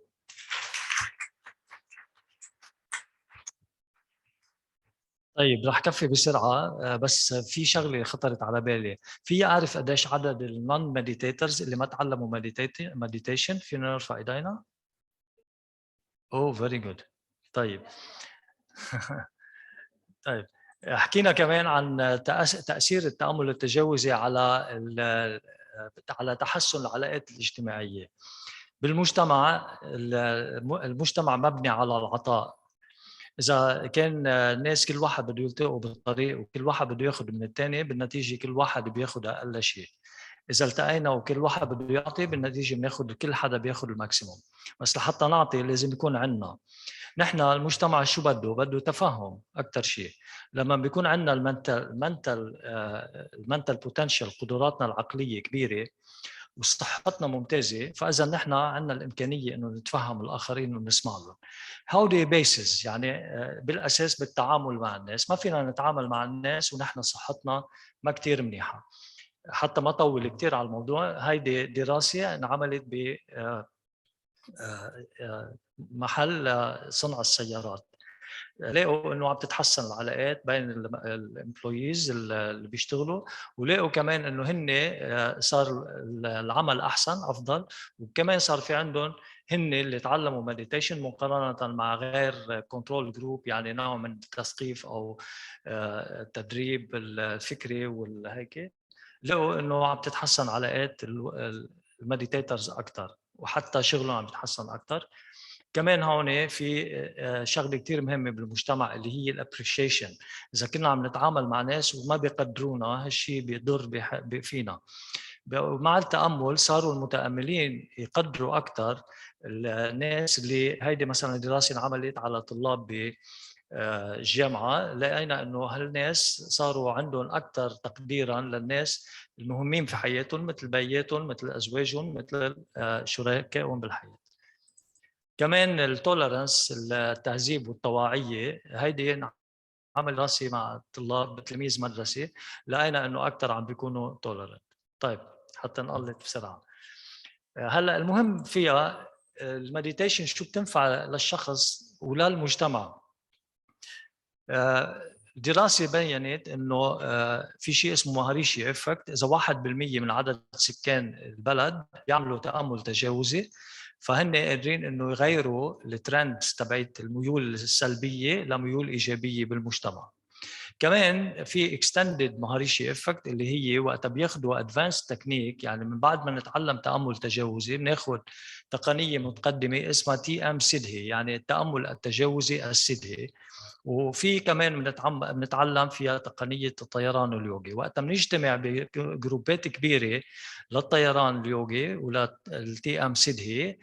طيب رح كفي بسرعه، بس في شغله خطرت على بالي. في اعرف قديش عدد النون مديتيترز اللي ما تعلموا مديتيشن؟ فينا نرفع ايدينا؟ اوه فيري جود. طيب طيب حكينا كمان عن تاثير التامل التجاوزي على تحسن العلاقات الاجتماعيه بالمجتمع. المجتمع مبني على العطاء. اذا كان الناس كل واحد بده يلتقوا بالطريق وكل واحد بده ياخذ من الثاني، بالنتيجه كل واحد بياخذ اقل شيء. اذا التقينا وكل واحد بده يعطي، بالنتيجه بناخذ كل حدا بياخذ الماكسيموم. بس لحتى نعطي لازم يكون عندنا نحن المجتمع شو بده تفهم اكثر شيء. لما بيكون عندنا المنتال بوتنشال، قدراتنا العقليه كبيره وصحتنا ممتازه، فاذا نحن عندنا الامكانيه انه نتفهم الاخرين ونسمع لهم. هودي بيسز يعني بالاساس بالتعامل مع الناس. ما فينا نتعامل مع الناس ونحن صحتنا ما كثير منيحه. حتى ما طول كثير على الموضوع، هيدي دراسه انعملت ب محل صنع السيارات. لقوا انه عم تتحسن العلاقات بين الامبلويز اللي بيشتغلوا، ولقوا كمان انه هن صار العمل احسن افضل، وكمان صار في عندهم هن اللي تعلموا مديتيشن مقارنه مع غير كنترول جروب، يعني نوع من التثقيف او التدريب الفكري والهيك. لقوا انه عم تتحسن علاقات المديتيترز اكثر، وحتى شغلهم عم يتحسن اكثر. كمان هون في شغله كثير مهمه بالمجتمع اللي هي الابريشيشن. اذا كنا عم نتعامل مع ناس وما بيقدرونا، هالشيء بيضر فينا. مع التامل صاروا المتاملين يقدروا اكثر الناس اللي هيدي مثلا دراسه انعملت على طلاب الجامعه. لقينا انه هالناس صاروا عندهم اكثر تقديرا للناس المهمين في حياتهم، مثل بياتهم، مثل ازواجهم، مثل شركائهم بالحياه. كمان التولرنس، التهذيب والطواعيه، هيدي عمل راسي مع طلاب تلاميذ مدرسه، لقينا انه اكثر عم بيكونوا تولرنت. طيب حتى نقلت بسرعه. هلا المهم فيها المديتيشن شو بتنفع للشخص وللمجتمع. دراسه بينت انه في شيء اسمه مهاريشي افكت. اذا 1% من عدد سكان البلد بيعملوا تامل تجاوزي، فهن قادرين انه يغيروا الترندز تبعت الميول السلبيه لميول ايجابيه بالمجتمع. كمان في اكستندد مهاريشي افكت اللي هي وقت بياخذوا ادفانس تكنيك، يعني من بعد ما نتعلم تامل تجاوزي بناخذ تقنيه متقدمه اسمها TM سدهي، يعني التامل التجاوزي السدهي. وفي كمان بنتعلم فيها تقنيه الطيران اليوغي. وقت بنجتمع بجروبات كبيره للطيران اليوغي وللTM سدهي،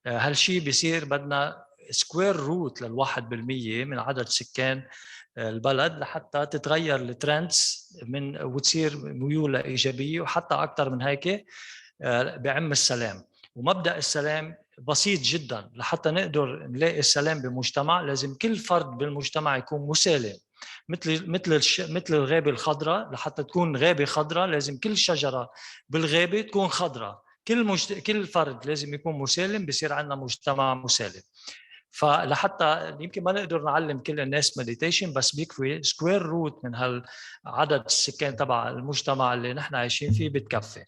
هالشيء بيصير بدنا سكوير روت لل1% من عدد سكان البلد لحتى تتغير الترندز وتصير ميول ايجابيه، وحتى اكثر من هيك بعم السلام. ومبدا السلام بسيط جدا. لحتى نقدر نلاقي السلام بمجتمع لازم كل فرد بالمجتمع يكون مسالم، مثل الغابه الخضراء. لحتى تكون غابه خضراء لازم كل شجره بالغابه تكون خضراء. كل فرد لازم يكون مسالم، بصير عندنا مجتمع مسالم. فلحتى يمكن ما نقدر نعلم كل الناس مديتيشن، بس بيكفي سكوير روت من هالعدد السكان تبع المجتمع اللي نحن عايشين فيه بتكفي.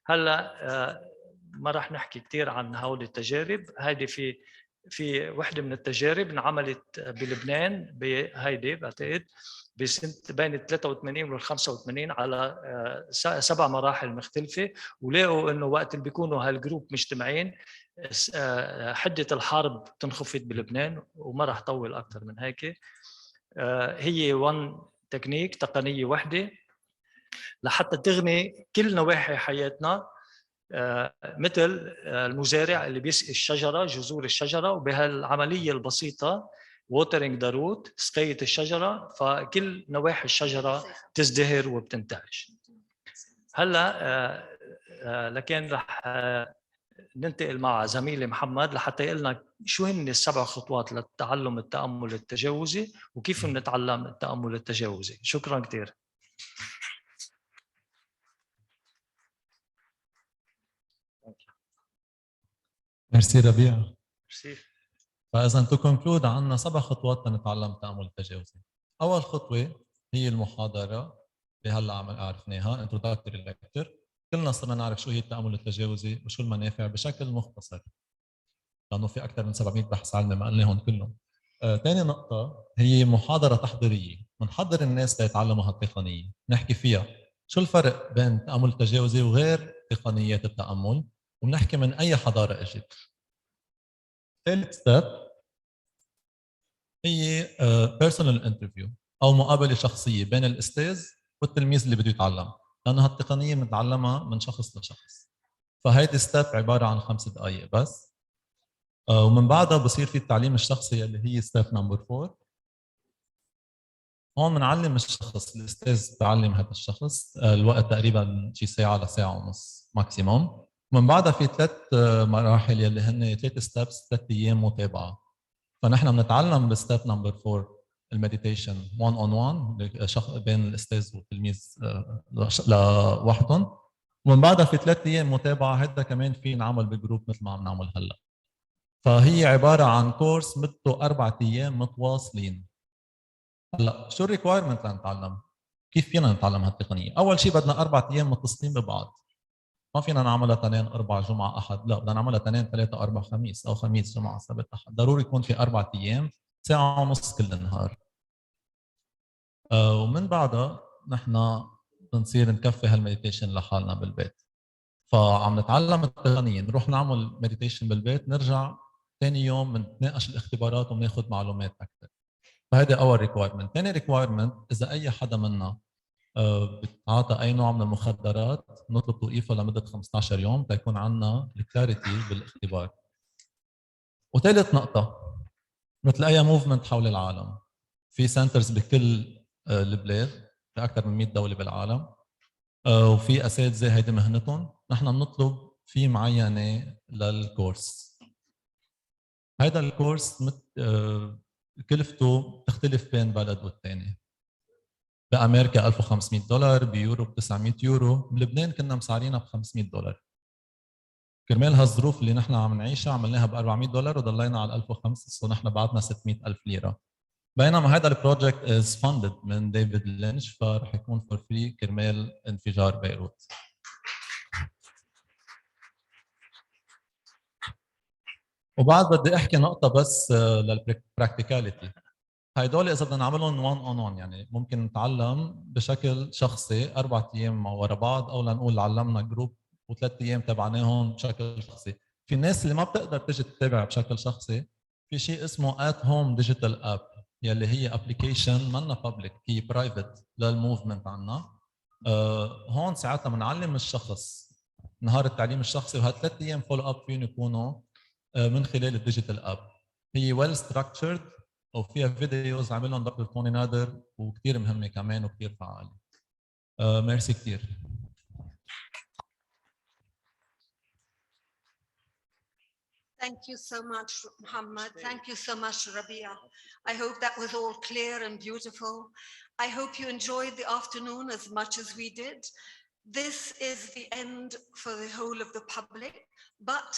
هلا ما راح نحكي كثير عن هول التجارب. هيدي في وحده من التجارب انعملت بلبنان بهيدي بعتقد بسنه بين ال 83 وال 85 على 7 مراحل مختلفه، ولقوا انه وقت اللي بيكونوا هالجروب مجتمعين حده الحرب تنخفض بلبنان. وما راح طول اكثر من هيك. هي تكنيك تقنيه وحده لحتى تغني كل نواحي حياتنا، مثل المزارع اللي بيسقي الشجره، جذور الشجره، وبهالعمليه البسيطه watering the root، سقية الشجره، فكل نواحي الشجره تزدهر وبتنتعش. هلا لكن رح ننتقل مع زميلي محمد لحتى يقول لنا شو هن ال7 خطوات للتعلم التأمل التجاوزي وكيف بنتعلم التأمل التجاوزي. شكرا كثير. ميرسي ربيع. ميرسي. فاذا تو كونكلود عندنا 7 خطوات لنتعلم التأمل التجاوزي. اول خطوه هي المحاضره اللي هلا عرفناها introductory lecture. كلنا صرنا نعرف شو هي التأمل التجاوزي وشو المنافع بشكل مختصر، لانه في اكثر من 700 بحث علمي ما قلناهم كلهم. ثاني نقطه هي محاضره تحضيريه، بنحضر الناس ليتعلموا هالتقنيه، نحكي فيها شو الفرق بين التأمل التجاوزي وغير تقنيات التأمل، وبنحكي من اي حضاره اجت. ثالث ستيب هي بيرسونال انترفيو او مقابله شخصيه بين الاستاذ والتلميذ اللي بده يتعلم، لانه هالتقنيه بنتعلمها من شخص لشخص. فهيدي ستيب عباره عن 5 دقائق بس. ومن بعدها بصير في التعليم الشخصي اللي هي ستيب نمبر 4. هون بنعلم الشخص، الاستاذ بيعلم هذا الشخص، الوقت تقريبا شي ساعه لساعه ونص ماكسيموم. ومن بعدها في 3 مراحل يلي هن 3 ستيبس، 3 ايام متابعه. فنحن بنتعلم بستيب نمبر 4 المديتيشن 1 on 1 بين الاستاذ والتلميذ لوحدهم. ومن بعدها في 3 ايام متابعه، هذا كمان في نعمل بجروب مثل ما عم نعمل هلا. فهي عباره عن كورس مدته 4 ايام متواصلين. هلا شو الريكوايرمنت لنتعلم؟ كيف فينا نتعلم هالتقنيه؟ اول شيء بدنا 4 ايام متصلين ببعض. ما فينا نعملها 2 4 جمعه احد، لا بدنا نعملها 2 3 4 خميس، او خميس جمعه سبت احد. ضروري يكون في 4 ايام ساعه ونص كل النهار. ومن بعدها نحن بنصير نكفي هالمديتيشن لحالنا بالبيت. فعم نتعلم التقنيه، نروح نعمل مديتيشن بالبيت، نرجع ثاني يوم بنتناقش الاختبارات وبناخذ معلومات اكثر. فهذا اول ريكوايرمنت. ثاني ريكوايرمنت، اذا اي حدا منا بتعاطى اي نوع من المخدرات نطلب توقيفه لمده 15 يوم تيكون عندنا الكلاريتي بالاختبار. وثالث نقطه، مثل اي موفمنت حول العالم، في سنترز بكل البلاد في اكثر من 100 دوله بالعالم، وفي اساتذه هيدي مهنتهم، نحن بنطلب في معينه للكورس. هيدا الكورس كلفته تختلف بين بلد والثاني. بامريكا $1500، بيوروب 900 يورو، بلبنان كنا مسعرينها ب $500. كرمال هالظروف اللي نحن عم نعيشها عملناها ب $400 وضلينا على 1500، ونحن بعدنا 600,000 ليره. بينما هذا البروجكت از فاندد من ديفيد لينش، فرح يكون فور فري كرمال انفجار بيروت. وبعد بدي احكي نقطه بس للبراكتيكاليتي. هيدول اذا بدنا نعملهم 1 on 1، يعني ممكن نتعلم بشكل شخصي 4 ايام ورا بعض، او لنقول علمنا جروب و3 ايام تبعناهم بشكل شخصي. في الناس اللي ما بتقدر تجي تتابع بشكل شخصي، في شيء اسمه ات هوم ديجيتال اب، يلي هي ابلكيشن منا بابليك، هي برايفت للموفمنت عنا. هون ساعتها بنعلم الشخص نهار التعليم الشخصي، وهال3 ايام فولو اب فيهم يكونوا من خلال الديجيتال اب. هي ويل ستراكتشرد وفيها فيديوز عملهم دكتور توني نادر وكثير مهمه كمان وكثير فعاله. ميرسي كثير. Thank you so much, Muhammad. Thank you so much, Rabia. I hope that was all clear and beautiful. I hope you enjoyed the afternoon as much as we did. This is the end for the whole of the public, but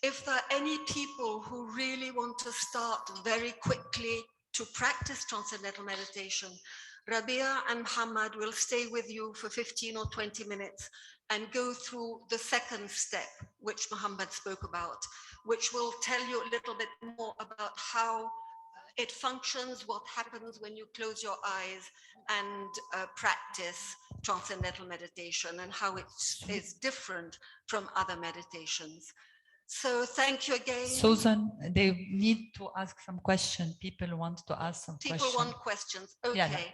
if there are any people who really want to start very quickly to practice Transcendental Meditation, Rabia and Muhammad will stay with you for 15 or 20 minutes and go through the second step, which Muhammad spoke about, which will tell you a little bit more about how it functions, what happens when you close your eyes and practice Transcendental Meditation, and how it is different from other meditations. So thank you again. Susan, they need to ask some questions. People want to ask some questions. People want questions. Okay.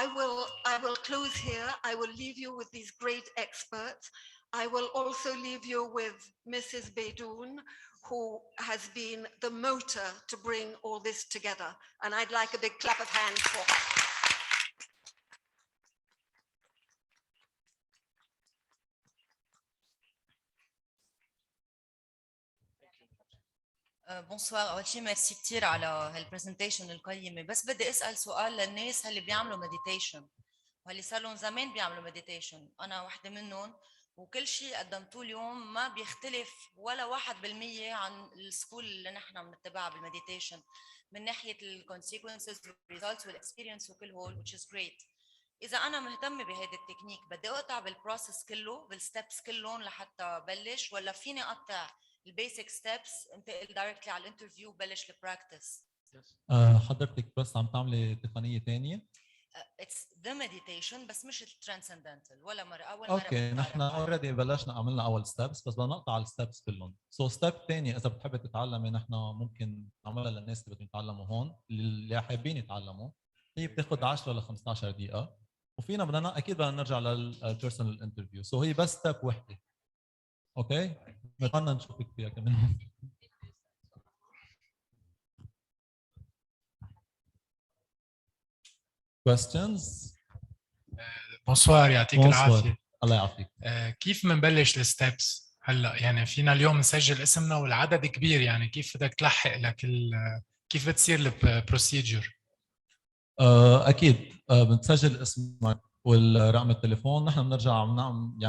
I will close here. I will leave you with these great experts. I will also leave you with Mrs. Beydoun, who has been the motor to bring all this together. And I'd like a big clap of hands for her. بونسوار. اول شيء ميرسي كثير على هالبرزنتيشن القيمه، بس بدي اسال سؤال للناس اللي بيعملوا مديتيشن واللي صار لهم زمان بيعملوا مديتيشن. انا وحده منهم، وكل شيء قدمتوه اليوم ما بيختلف ولا 1% عن السكول اللي نحن بنتبعها بالمديتيشن من ناحيه الكونسيكونسز والريزلتس والاكسبيرينس وكل هول which is great. اذا انا مهتمه بهيدي التكنيك بدي اقطع بالبروسس كله بالستبس كلهم لحتى ابلش، ولا فيني اقطع البيسك ستبس انتقل دايركتلي على الانترفيو وبلش البراكتس؟ حضرتك بس عم تعملي تقنيه ثانيه؟ اتس ذا مديتيشن بس مش الترانسندنتال ولا مره. اول مره اوكي نحن اوريدي بلشنا عملنا اول ستبس، بس بدنا نقطع الستبس كلهم. سو ستيب ثانيه اذا بتحبي تتعلمي نحن ممكن نعملها للناس اللي بدهم يتعلموا هون، اللي حابين يتعلموا. هي بتاخذ 10 ل 15 دقيقه، وفينا بدنا اكيد بدنا نرجع للبيرسونال انترفيو. سو هي بس ستيب وحده. اوكي بنتمنى نشوفك فيها كمان. questions. بونسوار، يعطيك العافيه. الله يعافيك. كيف بنبلش الستبس هلا؟ يعني فينا اليوم نسجل اسمنا والعدد كبير، يعني كيف بدك تلحق لكل، كيف بتصير البروسيجر؟ اكيد بنسجل اسمك والرقم التليفون. نحن بنرجع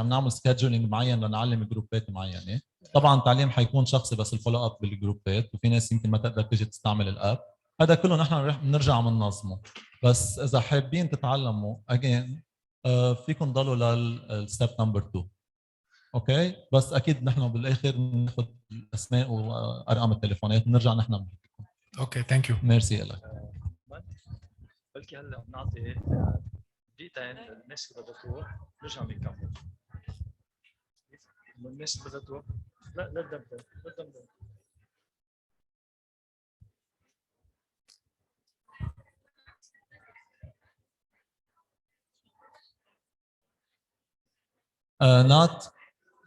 بنعمل سكادجولينج معين لنعلم جروبات معينه. طبعا التعليم حيكون شخصي بس الفولو اب بالجروبات، وفي ناس يمكن ما تقدر تيجي تستعمل الاب. هذا كله نحن بنرجع بننظمه. بس اذا حابين تتعلموا اجين فيكم تضلوا للستيب نمبر 2. اوكي بس اكيد نحن بالاخر بناخذ الاسماء وارقام التليفونات ونرجع نحن بنحكيكم. اوكي ثانك يو. ميرسي لك. بلكي هلا بنعطي دقيقتين للناس اللي بدها تروح نرجع بنكمل. الناس اللي بدها تروح لا تبدا.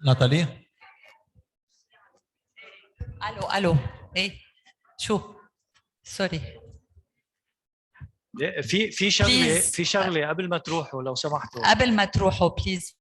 ناتالي. الو ايه شو سوري. في شغله قبل ما تروحوا لو سمحتوا، قبل ما تروحوا بليز